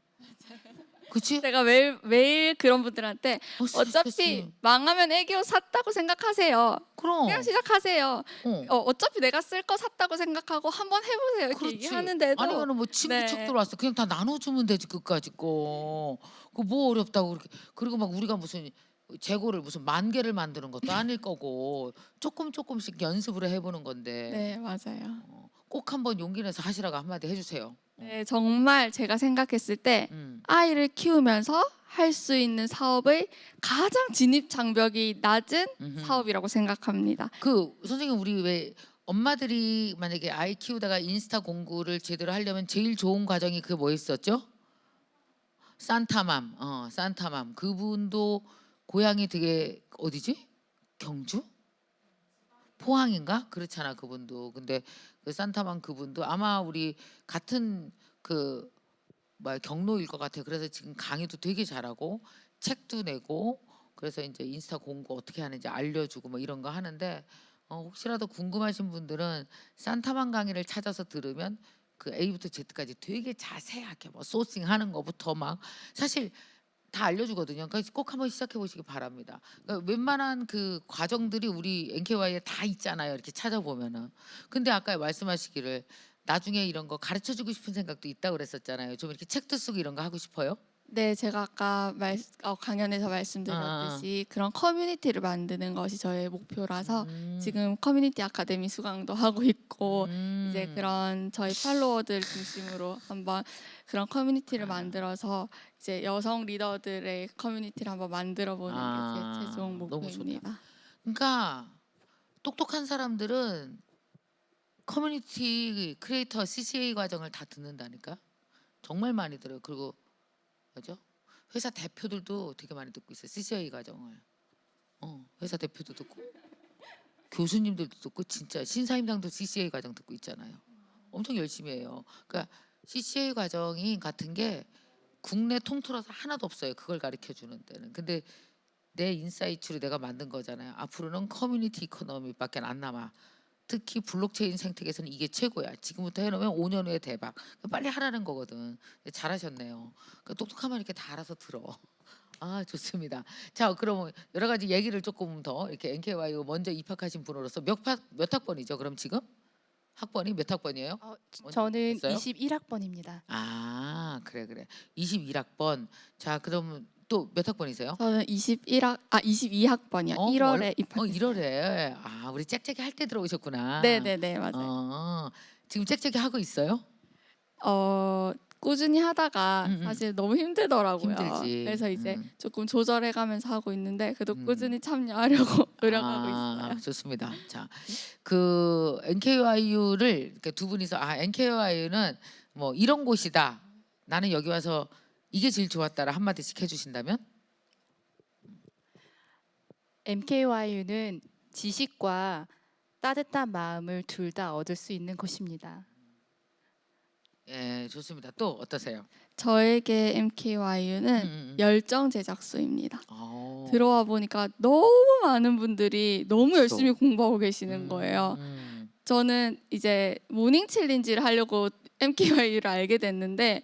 그치? 제가 매일 그런 분들한테 어차피 스트레스. 망하면 애기옷 샀다고 생각하세요. 그럼. 그냥 시작하세요. 어. 어차피 내가 쓸 거 샀다고 생각하고 한번 해보세요. 이렇게 그렇지. 얘기하는데도 아니면은 뭐 친구 네. 책 들어왔어. 그냥 다 나눠주면 되지 끝까지 거. 그 뭐 어렵다고 그렇게. 그리고 막 우리가 무슨 재고를 무슨 10,000개를 만드는 것도 아닐 거고 조금씩 연습을 해보는 건데 네, 맞아요. 꼭 한번 용기 내서 하시라고 한마디 해주세요. 네, 정말 제가 생각했을 때 음. 아이를 키우면서 할 수 있는 사업의 가장 진입 장벽이 낮은 사업이라고 생각합니다. 그 선생님 우리 왜 엄마들이 만약에 아이 키우다가 인스타 공부를 제대로 하려면 제일 좋은 과정이 그게 뭐였었죠? 산타맘. 산타맘. 그분도 고향이 되게 어디지? 경주? 포항인가? 그렇잖아 그분도. 근데 그 산타맘 그분도 아마 우리 같은 그 경로일 것 같아요. 그래서 지금 강의도 되게 잘하고 책도 내고 그래서 이제 인스타 공부 어떻게 하는지 알려주고 뭐 이런 거 하는데 혹시라도 궁금하신 분들은 산타맘 강의를 찾아서 들으면 그 A부터 Z까지 되게 자세하게 뭐 소싱하는 거부터 막 사실 다 알려주거든요. 그러니까 꼭 한번 시작해 보시기 바랍니다. 그러니까 웬만한 그 과정들이 우리 NKY에 다 있잖아요. 이렇게 찾아보면은. 근데 아까 말씀하시기를 나중에 이런 거 가르쳐 주고 싶은 생각도 있다고 그랬었잖아요. 좀 이렇게 책도 쓰고 이런 거 하고 싶어요? 네, 제가 아까 강연에서 말씀드렸듯이 그런 커뮤니티를 만드는 것이 저의 목표라서 지금 커뮤니티 아카데미 수강도 하고 있고 이제 그런 저희 팔로워들 중심으로 한번 그런 커뮤니티를 만들어서 이제 여성 리더들의 커뮤니티를 한번 만들어 보는 게 제 최종 너무 좋다. 목표입니다. 그러니까 똑똑한 사람들은 커뮤니티 크리에이터 CCA 과정을 다 듣는다니까. 정말 많이 들어요. 그리고 뭐죠? 회사 대표들도 되게 많이 듣고 있어요. CCA 과정을. 회사 대표도 듣고. 교수님들도 듣고 진짜 신사임당도 CCA 과정 듣고 있잖아요. 엄청 열심히 해요. 그러니까 CCA 과정이 같은 게 국내 통틀어서 하나도 없어요. 그걸 가르쳐 주는 데는. 근데 내 인사이트로 내가 만든 거잖아요. 앞으로는 커뮤니티 이코노미밖에 안 남아. 특히 블록체인 생태계에서는 이게 최고야. 지금부터 해놓으면 5년 후에 대박. 빨리 하라는 거거든. 잘하셨네요. 그러니까 똑똑하면 이렇게 다 알아서 들어. 아 좋습니다. 자 그럼 여러 가지 얘기를 조금 더 이렇게 NKYU 먼저 입학하신 분으로서 몇 학번이죠? 그럼 지금 학번이 몇 학번이에요? 저는 됐어요? 21학번입니다. 아 그래 21학번. 자 그럼 또 몇 학번이세요? 저는 22학번이요. 1월에 입학했어요. 1월에 아 우리 짹짹이 할 때 들어오셨구나. 네네네 맞아요. 지금 짹짹이 하고 있어요? 꾸준히 하다가 음. 사실 너무 힘들더라고요. 힘들지. 그래서 이제 음. 조금 조절해가면서 하고 있는데 그래도 음. 꾸준히 참여하려고 노력하고 있어요. 좋습니다. 자, 그 NKYU를 이렇게 두 분이서 NKYU는 뭐 이런 곳이다. 나는 여기 와서 이게 제일 좋았다라 한 마디씩 해주신다면? MKYU는 지식과 따뜻한 마음을 둘 다 얻을 수 있는 곳입니다. 예, 좋습니다. 또 어떠세요? 저에게 MKYU는 음. 열정 제작소입니다. 어. 들어와 보니까 너무 많은 분들이 너무 그쵸. 열심히 공부하고 계시는 거예요. 저는 이제 모닝 챌린지를 하려고 MKYU를 알게 됐는데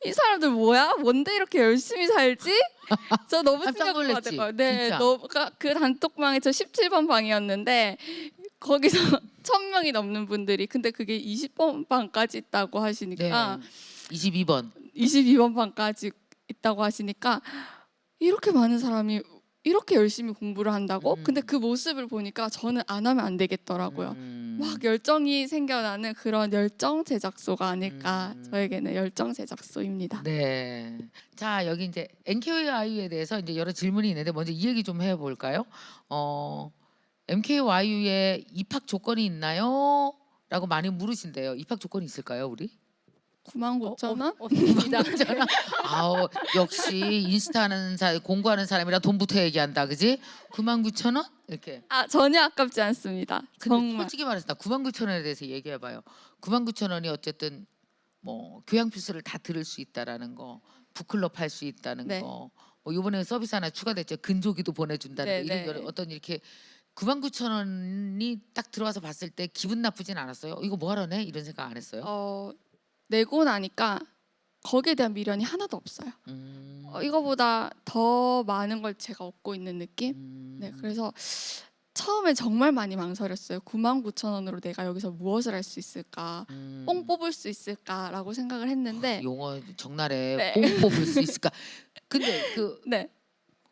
이 사람들 뭐야? 뭔데 이렇게 열심히 살지? 저 너무 깜짝 놀랐지? 충격받았어요. 네, 진짜? 그 단톡방에 저 17번 방이었는데 거기서 1000명이 넘는 분들이 근데 그게 20번 방까지 있다고 네. 하시니까 22번. 22번 방까지 있다고 하시니까 이렇게 많은 사람이 이렇게 열심히 공부를 한다고? 근데 그 모습을 보니까 저는 안 하면 안 되겠더라고요. 막 열정이 생겨나는 그런 열정 제작소가 아닐까. 저에게는 열정 제작소입니다. 네. 자 여기 이제 NKYU에 대해서 이제 여러 질문이 있는데 먼저 이 얘기 좀 해볼까요? MKYU에 입학 조건이 있나요? 라고 많이 물으신대요. 입학 조건이 있을까요, 우리? 99,000원? 없습니다. 아우 역시 인스타하는 공부하는 사람이라 돈부터 얘기한다, 그지? 99,000원? 이렇게. 전혀 아깝지 않습니다. 근데 정말. 솔직히 말해서 나 99,000원에 대해서 얘기해봐요. 99,000원이 어쨌든 뭐 교양 필수를 다 들을 수 있다라는 거, 북클럽 할 수 있다는 네. 거, 뭐 이번에 서비스 하나 추가됐죠. 근조기도 보내준다는 네, 거, 이런 네. 여러 어떤 이렇게 99,000원이 딱 들어와서 봤을 때 기분 나쁘진 않았어요. 이거 뭐 하러 내? 이런 생각 안 했어요. 내고 나니까 거기에 대한 미련이 하나도 없어요. 이거보다 더 많은 걸 제가 얻고 있는 느낌? 네, 그래서 처음에 정말 많이 망설였어요. 99,000원으로 내가 여기서 무엇을 할 수 있을까? 뽕 뽑을 수 있을까라고 생각을 했는데 용어 적나래. 네. 뽕 뽑을 수 있을까? 근데 그 네.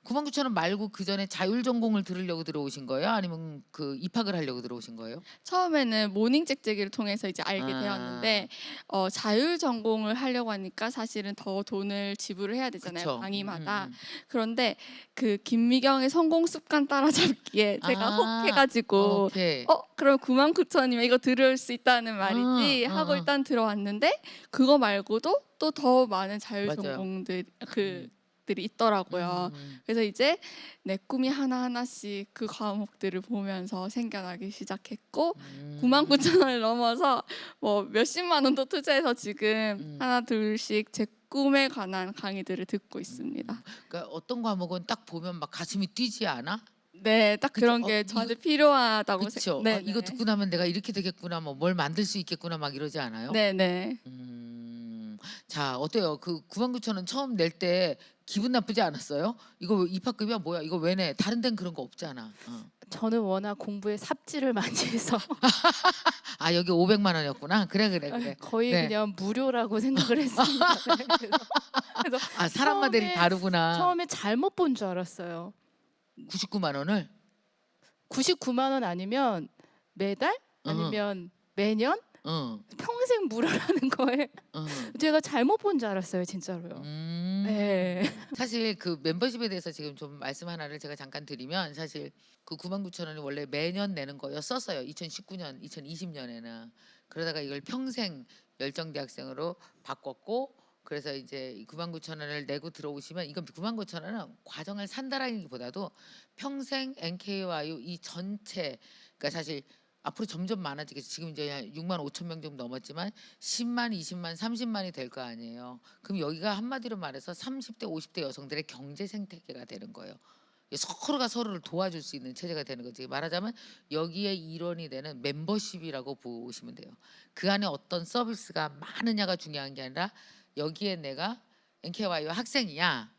99,000원 말고 그 전에 자율 전공을 들으려고 들어오신 거예요? 아니면 그 입학을 하려고 들어오신 거예요? 처음에는 모닝 짹짹이를 통해서 이제 알게 아. 되었는데 자율 전공을 하려고 하니까 사실은 더 돈을 지불을 해야 되잖아요. 그쵸. 강의마다. 그런데 그 김미경의 성공 습관 따라잡기에 제가 혹해가지고 오케이. 그럼 99,000원이면 이거 들을 수 있다는 말이지 하고 일단 들어왔는데 그거 말고도 또 더 많은 자율 맞아요. 전공들 들이 있더라고요. 그래서 이제 내 꿈이 하나하나씩 그 과목들을 보면서 생겨나기 시작했고 99,000원을 넘어서 뭐 몇십만 원도 투자해서 지금 하나 둘씩 제 꿈에 관한 강의들을 듣고 있습니다. 그러니까 어떤 과목은 딱 보면 막 가슴이 뛰지 않아? 네, 딱 그쵸? 그런 게 저한테 필요하다고 그렇죠. 네, 이거 듣고 나면 내가 이렇게 되겠구나, 뭐 뭘 만들 수 있겠구나, 막 이러지 않아요? 네, 네. 자 어때요? 그 99,000원 처음 낼 때 기분 나쁘지 않았어요? 이거 입학금이야 뭐야? 이거 왜 내? 다른 데는 그런 거 없잖아. 저는 워낙 공부에 삽질을 많이 해서 여기 500만 원이었구나. 그래. 거의 네. 그냥 무료라고 생각을 했습니다. 그래서 사람마다 처음에- 다르구나. 처음에 잘못 본 줄 알았어요. 99만 원을? 99만 원 아니면 매달 아니면 매년 응. 평생 무료라는 거에 응. 제가 잘못 본 줄 알았어요, 진짜로요. 네. 사실 그 멤버십에 대해서 지금 좀 말씀 하나를 제가 잠깐 드리면 사실 그 99,000원이 원래 매년 내는 거였었어요. 2019년, 2020년에는. 그러다가 이걸 평생 열정대학생으로 바꿨고 그래서 이제 99,000원을 내고 들어오시면 이건 99,000원은 과정을 산다라기보다도 평생 NK와유 이 전체 그러니까 사실 앞으로 점점 많아지겠죠. 지금 이제 65,000명 정도 넘었지만 10만, 20만, 30만이 될 거 아니에요. 그럼 여기가 한마디로 말해서 30대, 50대 여성들의 경제 생태계가 되는 거예요. 서로가 서로를 도와줄 수 있는 체제가 되는 거지. 말하자면 여기에 일원이 되는 멤버십이라고 보시면 돼요. 그 안에 어떤 서비스가 많으냐가 중요한 게 아니라 여기에 내가 NK와유 학생이야,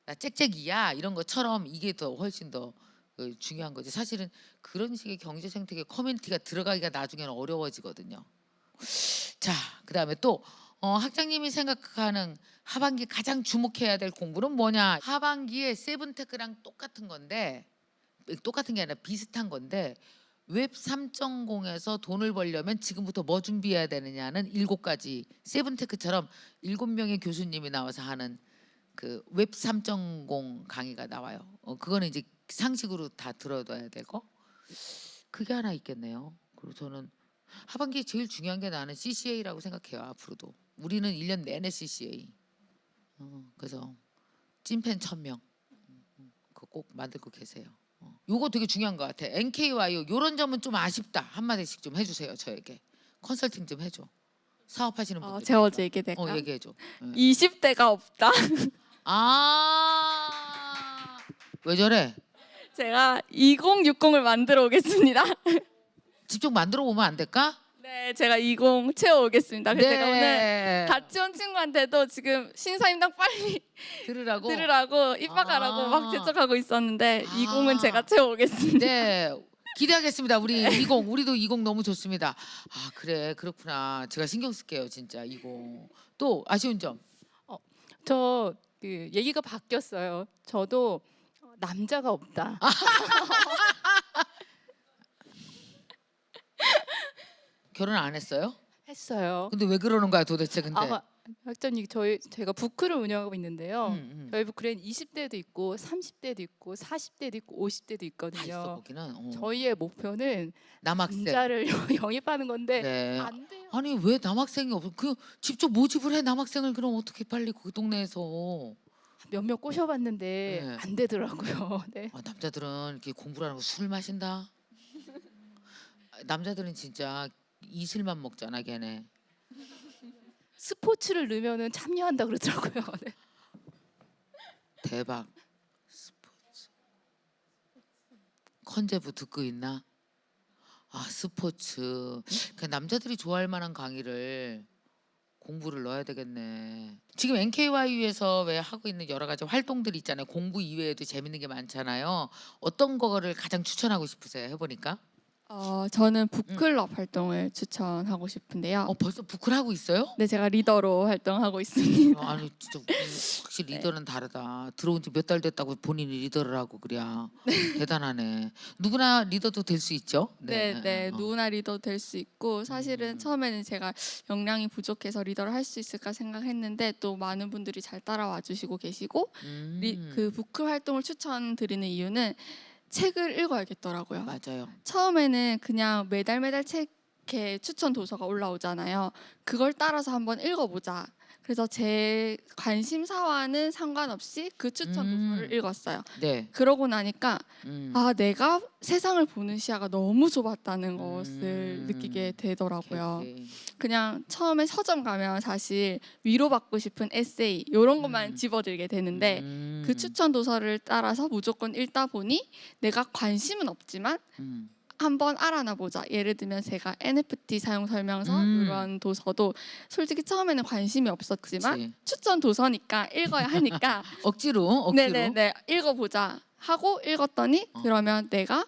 나 짹짹이야 이런 것처럼 이게 더 훨씬 더 중요한 거지. 사실은 그런 식의 경제 생태계 커뮤니티가 들어가기가 나중에는 어려워지거든요. 자, 그다음에 또 학장님이 생각하는 하반기 가장 주목해야 될 공부는 뭐냐? 하반기에 세븐테크랑 똑같은 건데 똑같은 게 아니라 비슷한 건데 웹 3.0에서 돈을 벌려면 지금부터 뭐 준비해야 되느냐는 7가지 세븐테크처럼 7명의 교수님이 나와서 하는 그 웹 3.0 강의가 나와요. 그거는 이제 상식으로 다 들어둬야 되고 그게 하나 있겠네요. 그리고 저는 하반기에 제일 중요한 게 나는 CCA라고 생각해요. 앞으로도 우리는 1년 내내 CCA. 그래서 찐팬 1000명 그거 꼭 만들고 계세요. 요거 되게 중요한 것 같아. NK와유 요런 점은 좀 아쉽다. 한마디씩 좀 해주세요. 저에게 컨설팅 좀 해줘. 사업하시는 분들. 제가 어제 얘기될까? 얘기해줘. 20대가 없다. 왜 저래? 제가 2060을 만들어 오겠습니다. 직접 만들어 오면 안 될까? 네, 제가 20 채워 오겠습니다. 그래서 제가 오늘 네. 같이 온 친구한테도 지금 신사임당 빨리 들으라고. 들으라고 입학하라고 아. 막 재촉하고 있었는데 아. 20은 제가 채워 오겠습니다. 네. 기대하겠습니다. 우리 20 우리도 20 너무 좋습니다. 그래 그렇구나. 제가 신경 쓸게요 진짜 20. 또 아쉬운 점. 저 그 얘기가 바뀌었어요. 저도 남자가 없다. 결혼 안 했어요? 했어요. 근데 왜 그러는 거야 도대체 근데? 학장님 제가 부크를 운영하고 있는데요. 음. 저희 부크에는 20대도 있고 30대도 있고 40대도 있고 50대도 다 있거든요. 있어 거기는. 저희의 목표는 남학생. 남자를 영입하는 건데 네. 안 돼요. 아니 왜 남학생이 없어? 그 직접 모집을 해 남학생을 그럼 어떻게 빨리 그 동네에서? 몇몇 꼬셔봤는데 네. 안 되더라고요. 네. 남자들은 이렇게 공부를 하는 거 술 마신다. 남자들은 진짜 이슬만 먹잖아 걔네. 스포츠를 넣으면은 참여한다 그러더라고요. 네. 대박. 스포츠. 컨제부 듣고 있나? 스포츠. 그 남자들이 좋아할 만한 강의를 공부를 넣어야 되겠네. 지금 NKYU에서 왜 하고 있는 여러 가지 활동들이 있잖아요. 공부 이외에도 재밌는 게 많잖아요. 어떤 거를 가장 추천하고 싶으세요? 해보니까. 저는 북클럽 활동을 추천하고 싶은데요. 벌써 부클 하고 있어요? 네, 제가 리더로 활동하고 있습니다. 아니 진짜 확실히 리더는 다르다. 들어온 지 몇 달 됐다고 본인이 리더를 하고 그래. 대단하네. 누구나 리더도 될 수 있죠. 네, 누구나 리더 될 수 있고 사실은 처음에는 제가 역량이 부족해서 리더를 할 수 있을까 생각했는데 또 많은 분들이 잘 따라와 주시고 계시고 그 부클 활동을 추천드리는 이유는 책을 읽어야겠더라고요. 맞아요. 처음에는 그냥 매달 책 이렇게 추천 도서가 올라오잖아요. 그걸 따라서 한번 읽어보자. 그래서 제 관심사와는 상관없이 그 추천 도서를 읽었어요. 네. 그러고 나니까 내가 세상을 보는 시야가 너무 좁았다는 것을 느끼게 되더라고요. 오케이. 그냥 처음에 서점 가면 사실 위로받고 싶은 에세이 이런 것만 집어들게 되는데 그 추천 도서를 따라서 무조건 읽다 보니 내가 관심은 없지만 한번 알아나 보자. 예를 들면 제가 NFT 사용 설명서 이런 도서도 솔직히 처음에는 관심이 없었지만 그치. 추천 도서니까 읽어야 하니까 억지로. 네네네 읽어보자 하고 읽었더니 그러면 내가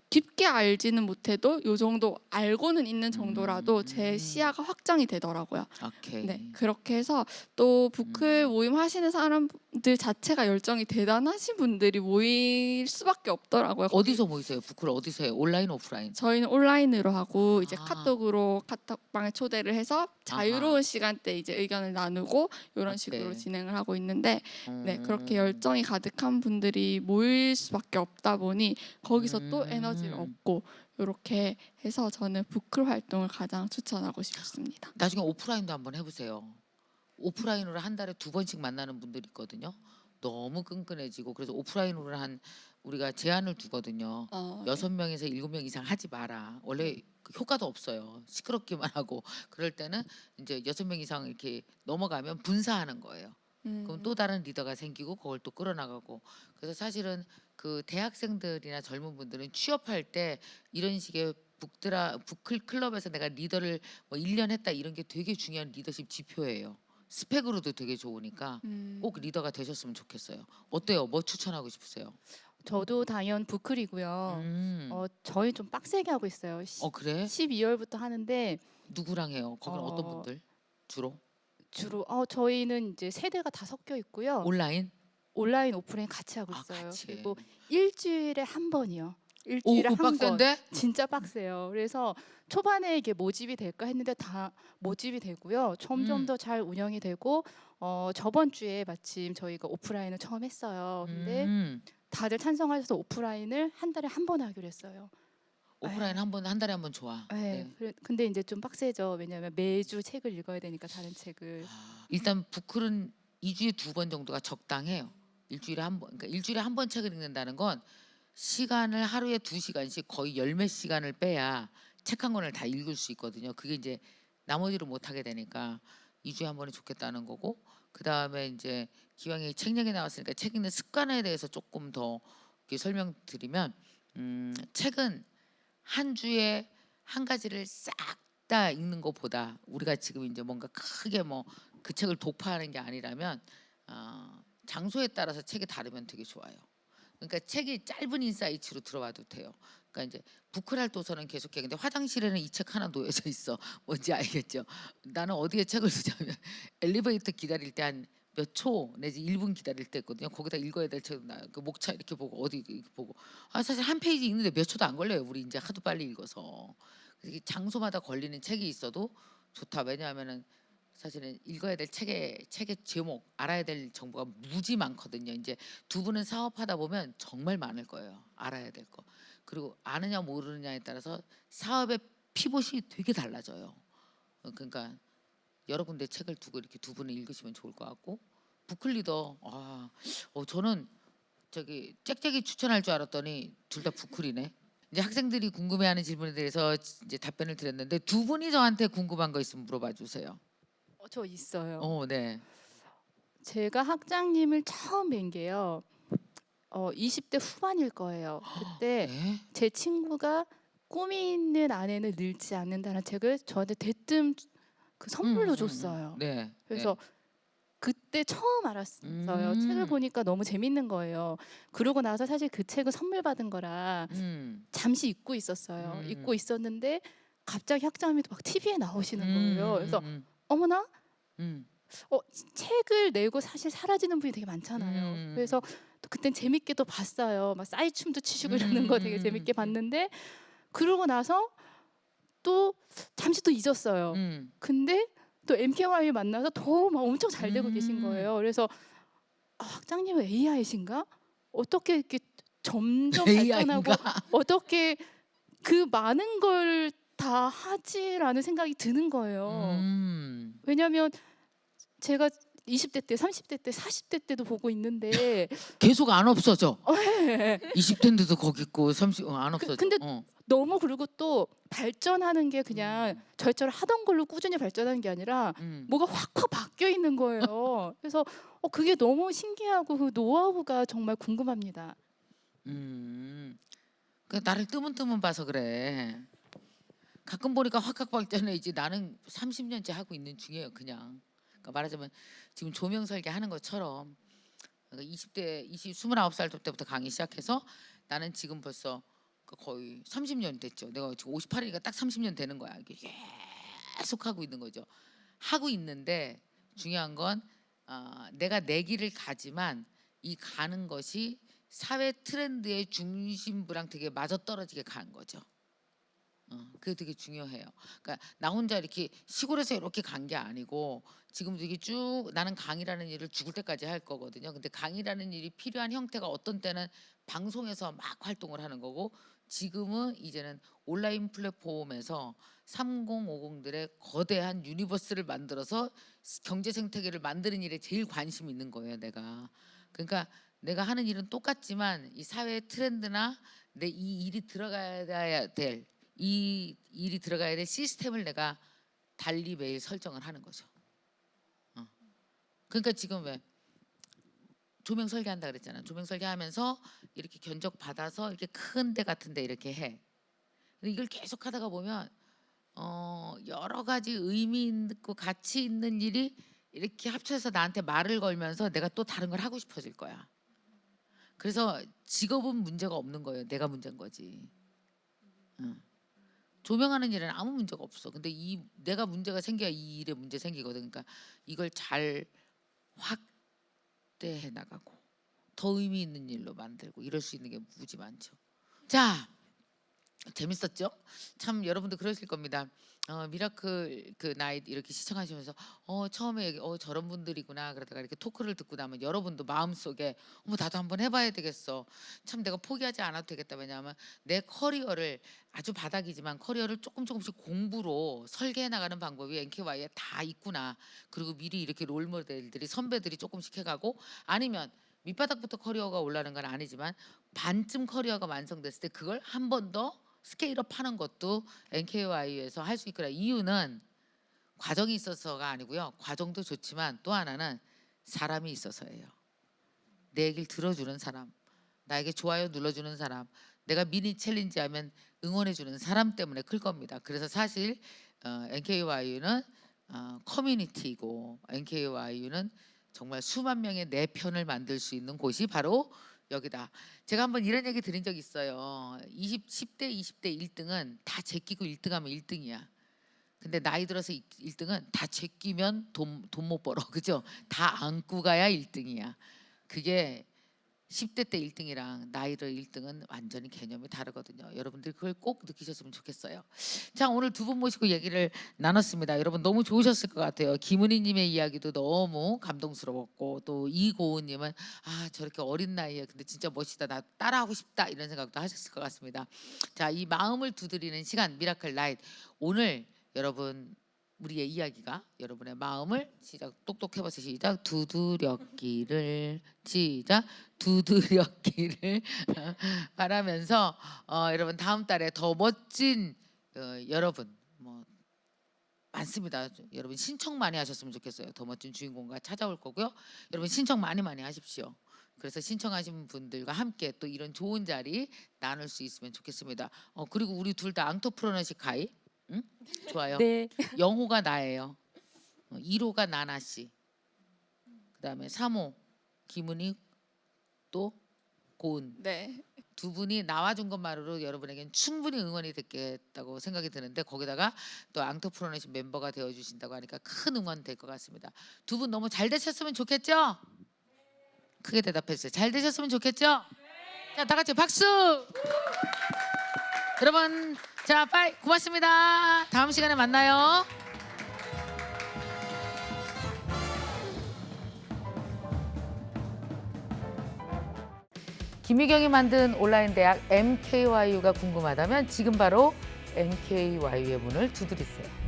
깊게 알지는 못해도 요 정도 알고는 있는 정도라도 제 시야가 확장이 되더라고요. 오케이. 네, 그렇게 해서 또 부클 모임 하시는 사람들 자체가 열정이 대단하신 분들이 모일 수밖에 없더라고요. 어디서 모이세요? 부클 어디서 해요? 온라인 오프라인? 저희는 온라인으로 하고 이제 아. 카톡으로 카톡방에 초대를 해서 자유로운 시간대 이제 의견을 나누고 이런 식으로 진행을 하고 있는데 네, 그렇게 열정이 가득한 분들이 모일 수밖에 없다 보니 거기서 또 에너지를 얻고 이렇게 해서 저는 부클 활동을 가장 추천하고 싶습니다. 나중에 오프라인도 한번 해보세요. 오프라인으로 한 달에 2번씩 만나는 분들이 있거든요. 너무 끈끈해지고 그래서 오프라인으로 한 우리가 제한을 두거든요. 네. 6명에서 7명 이상 하지 마라. 원래 그 효과도 없어요. 시끄럽기만 하고 그럴 때는 이제 6명 이상 이렇게 넘어가면 분사하는 거예요. 그럼 또 다른 리더가 생기고 그걸 또 끌어나가고 그래서 사실은 그 대학생들이나 젊은 분들은 취업할 때 이런 식의 북클 클럽에서 내가 리더를 뭐 1년 했다 이런 게 되게 중요한 리더십 지표예요. 스펙으로도 되게 좋으니까 꼭 리더가 되셨으면 좋겠어요. 어때요? 뭐 추천하고 싶으세요? 저도 당연 부클이고요. 저희 좀 빡세게 하고 있어요. 그래? 12월부터 하는데 누구랑 해요? 거기는 어떤 어, 분들? 주로? 주로 저희는 이제 세대가 다 섞여 있고요. 온라인? 온라인 오프라인 같이 하고 아, 있어요. 같이. 그리고 일주일에 한 번이요. 오, 일주일에 한 번. 빡센데? 진짜 빡세요. 그래서 초반에 이게 모집이 될까 했는데 다 모집이 되고요. 점점 더 잘 운영이 되고 저번 주에 마침 저희가 오프라인을 처음 했어요. 근데 음. 다들 찬성하셔서 오프라인을 한 달에 한 번 하기로 했어요. 오프라인 한 달에 한 번 좋아. 네. 근데 이제 좀 빡세죠. 왜냐하면 매주 책을 읽어야 되니까 다른 책을. 일단 부클은 2주에 2번 정도가 적당해요. 일주일에 한 번. 그러니까 일주일에 한 번 책을 읽는다는 건 시간을 하루에 2시간씩 거의 열 몇 시간을 빼야 책 한 권을 다 읽을 수 있거든요. 그게 이제 나머지를 못 하게 되니까 2주에 한 번이 좋겠다는 거고 그다음에 이제 기왕에 책 얘기 나왔으니까 책 읽는 습관에 대해서 조금 더 이렇게 설명드리면 책은 한 주에 한 가지를 싹 다 읽는 것보다 우리가 지금 이제 뭔가 크게 뭐 그 책을 독파하는 게 아니라면 장소에 따라서 책이 다르면 되게 좋아요. 그러니까 책이 짧은 인사이트로 들어와도 돼요. 그러니까 이제 부클할 도서는 계속해. 근데 화장실에는 이 책 하나 놓여져 있어. 뭔지 알겠죠? 나는 어디에 책을 두냐면 엘리베이터 기다릴 때 한 몇 초 내지 1분 기다릴 때 있거든요. 거기다 읽어야 될 책은 그 목차 이렇게 보고 어디 이렇게 보고 사실 한 페이지 읽는데 몇 초도 안 걸려요. 우리 이제 하도 빨리 읽어서. 그래서 이게 장소마다 걸리는 책이 있어도 좋다. 왜냐하면은 사실은 읽어야 될 책의 제목 알아야 될 정보가 무지 많거든요. 이제 두 분은 사업하다 보면 정말 많을 거예요. 알아야 될 거. 그리고 아느냐 모르느냐에 따라서 사업의 피봇이 되게 달라져요. 그러니까 여러 군데 책을 두고 이렇게 두 분을 읽으시면 좋을 것 같고 부클리더 저는 저기 짹짹이 추천할 줄 알았더니 둘 다 부클이네. 이제 학생들이 궁금해하는 질문에 대해서 이제 답변을 드렸는데 두 분이 저한테 궁금한 거 있으면 물어봐 주세요. 저 있어요. 네. 제가 학장님을 처음 뵌 게요. 20대 후반일 거예요. 그때 네? 제 친구가 꿈이 있는 아내는 늙지 않는다는 책을 저한테 대뜸 그 선물로 줬어요. 네. 그래서 그때 처음 알았어요. 책을 보니까 너무 재밌는 거예요. 그러고 나서 사실 그 책을 선물 받은 거라 잠시 잊고 있었어요. 잊고 있었는데 갑자기 학장님이 막 TV에 나오시는 거예요. 그래서 어머나 책을 내고 사실 사라지는 분이 되게 많잖아요. 그래서 또 그땐 재밌게 또 봤어요. 막 싸이춤도 치시고 이러는 거 되게 재밌게 봤는데 그러고 나서 또 잠시 또 잊었어요. 근데 또 MKY 만나서 더 막 엄청 잘 되고 계신 거예요. 그래서 학장님은 AI신가? 어떻게 이렇게 점점 발전하고 어떻게 그 많은 걸 다 하지라는 생각이 드는 거예요. 왜냐하면 제가 20대 때, 30대 때, 40대 때도 보고 있는데 계속 안 없어져. 20대인데도 거기 있고 30 안 없어져. 근데 너무 그리고 또 발전하는 게 그냥 저희처럼 하던 걸로 꾸준히 발전하는 게 아니라 뭐가 확확 바뀌어 있는 거예요. 그래서 그게 너무 신기하고 그 노하우가 정말 궁금합니다. 그 나를 뜨문뜨문 봐서 그래. 가끔 보니까 확확 발전해지. 나는 30년째 하고 있는 중이에요. 그냥. 그러니까 말하자면 지금 조명 설계 하는 것처럼 그러니까 29살 때부터 강의 시작해서 나는 지금 벌써 거의 30년 됐죠. 내가 지금 58이니까 딱 30년 되는 거야. 이게 계속 하고 있는 거죠. 하고 있는데 중요한 건 내가 내 길을 가지만 이 가는 것이 사회 트렌드의 중심부랑 되게 맞아떨어지게 가는 거죠. 그게 되게 중요해요. 그러니까 나 혼자 이렇게 시골에서 이렇게 간 게 아니고 지금도 이게 쭉 나는 강의라는 일을 죽을 때까지 할 거거든요. 근데 강의라는 일이 필요한 형태가 어떤 때는 방송에서 막 활동을 하는 거고 지금은 이제는 온라인 플랫폼에서 3050들의 거대한 유니버스를 만들어서 경제 생태계를 만드는 일에 제일 관심 있는 거예요, 내가. 그러니까 내가 하는 일은 똑같지만 이 사회의 트렌드나 내 이 일이 들어가야 될 이 일이 들어가야 될 시스템을 내가 달리 매일 설정을 하는 거죠. 그러니까 지금 왜 조명 설계한다 그랬잖아. 조명 설계하면서 이렇게 견적 받아서 이렇게 큰 데 같은 데 이렇게 해. 근데 이걸 계속 하다가 보면 여러 가지 의미 있고 가치 있는 일이 이렇게 합쳐서 나한테 말을 걸면서 내가 또 다른 걸 하고 싶어질 거야. 그래서 직업은 문제가 없는 거예요. 내가 문제인 거지. 조명하는 일은 아무 문제가 없어. 근데 이 내가 문제가 생겨야 이 일에 문제 생기거든. 그러니까 이걸 잘 확대해 나가고 더 의미 있는 일로 만들고 이럴 수 있는 게 무지 많죠. 자, 재밌었죠? 참 여러분도 그러실 겁니다. 미라클 그 나잇 이렇게 시청하시면서 처음에 저런 분들이구나 그러다가 이렇게 토크를 듣고 나면 여러분도 마음속에 나도 한번 해봐야 되겠어. 참 내가 포기하지 않아도 되겠다. 왜냐하면 내 커리어를 아주 바닥이지만 커리어를 조금씩 공부로 설계해 나가는 방법이 NKY에 다 있구나. 그리고 미리 이렇게 롤모델들이 선배들이 조금씩 해가고 아니면 밑바닥부터 커리어가 올라가는 건 아니지만 반쯤 커리어가 완성됐을 때 그걸 한 번 더 스케일업 하는 것도 NKY에서 할 수 있거라. 이유는 과정이 있어서가 아니고요. 과정도 좋지만 또 하나는 사람이 있어서예요. 내 얘기를 들어주는 사람, 나에게 좋아요 눌러주는 사람, 내가 미니 챌린지 하면 응원해주는 사람 때문에 클 겁니다. 그래서 사실 NKY는 커뮤니티이고 NKY는 정말 수만 명의 내 편을 만들 수 있는 곳이 바로 여기다. 제가 한번 이런 얘기 드린 적 있어요. 10대, 20대 1등은 다 제끼고 1등하면 1등이야. 근데 나이 들어서 1등은 다 제끼면 돈 못 벌어. 그죠? 다 안고 가야 1등이야. 그게 10대 때 1등이랑 나이로 1등은 완전히 개념이 다르거든요. 여러분들이 그걸 꼭 느끼셨으면 좋겠어요. 자, 오늘 두 분 모시고 얘기를 나눴습니다. 여러분 너무 좋으셨을 것 같아요. 김은희님의 이야기도 너무 감동스러웠고 또 이고은님은 저렇게 어린 나이에 근데 진짜 멋있다. 나 따라하고 싶다 이런 생각도 하셨을 것 같습니다. 자, 이 마음을 두드리는 시간 미라클 나잇 오늘 여러분 우리의 이야기가 여러분의 마음을 시작 똑똑해봐서 시작 두드렸기를 시작 두드렸기를 바라면서 여러분 다음 달에 더 멋진 여러분 많습니다. 여러분 신청 많이 하셨으면 좋겠어요. 더 멋진 주인공과 찾아올 거고요. 여러분 신청 많이 하십시오. 그래서 신청하신 분들과 함께 또 이런 좋은 자리 나눌 수 있으면 좋겠습니다. 그리고 우리 둘 다 앙토프로너십 가입 응? 좋아요. 네. 0호가 나예요. 1호가 나나 씨. 그다음에 3호 김은희 또 고은. 네. 두 분이 나와준 것만으로 여러분에겐 충분히 응원이 됐겠다고 생각이 드는데 거기다가 또 앙토프로너십 멤버가 되어주신다고 하니까 큰 응원 될 것 같습니다. 두 분 너무 잘 되셨으면 좋겠죠? 크게 대답했어요. 잘 되셨으면 좋겠죠? 자, 다 같이 박수! 여러분, 자, 빠이 고맙습니다. 다음 시간에 만나요. 김희경이 만든 온라인 대학 MKYU가 궁금하다면 지금 바로 MKYU의 문을 두드리세요.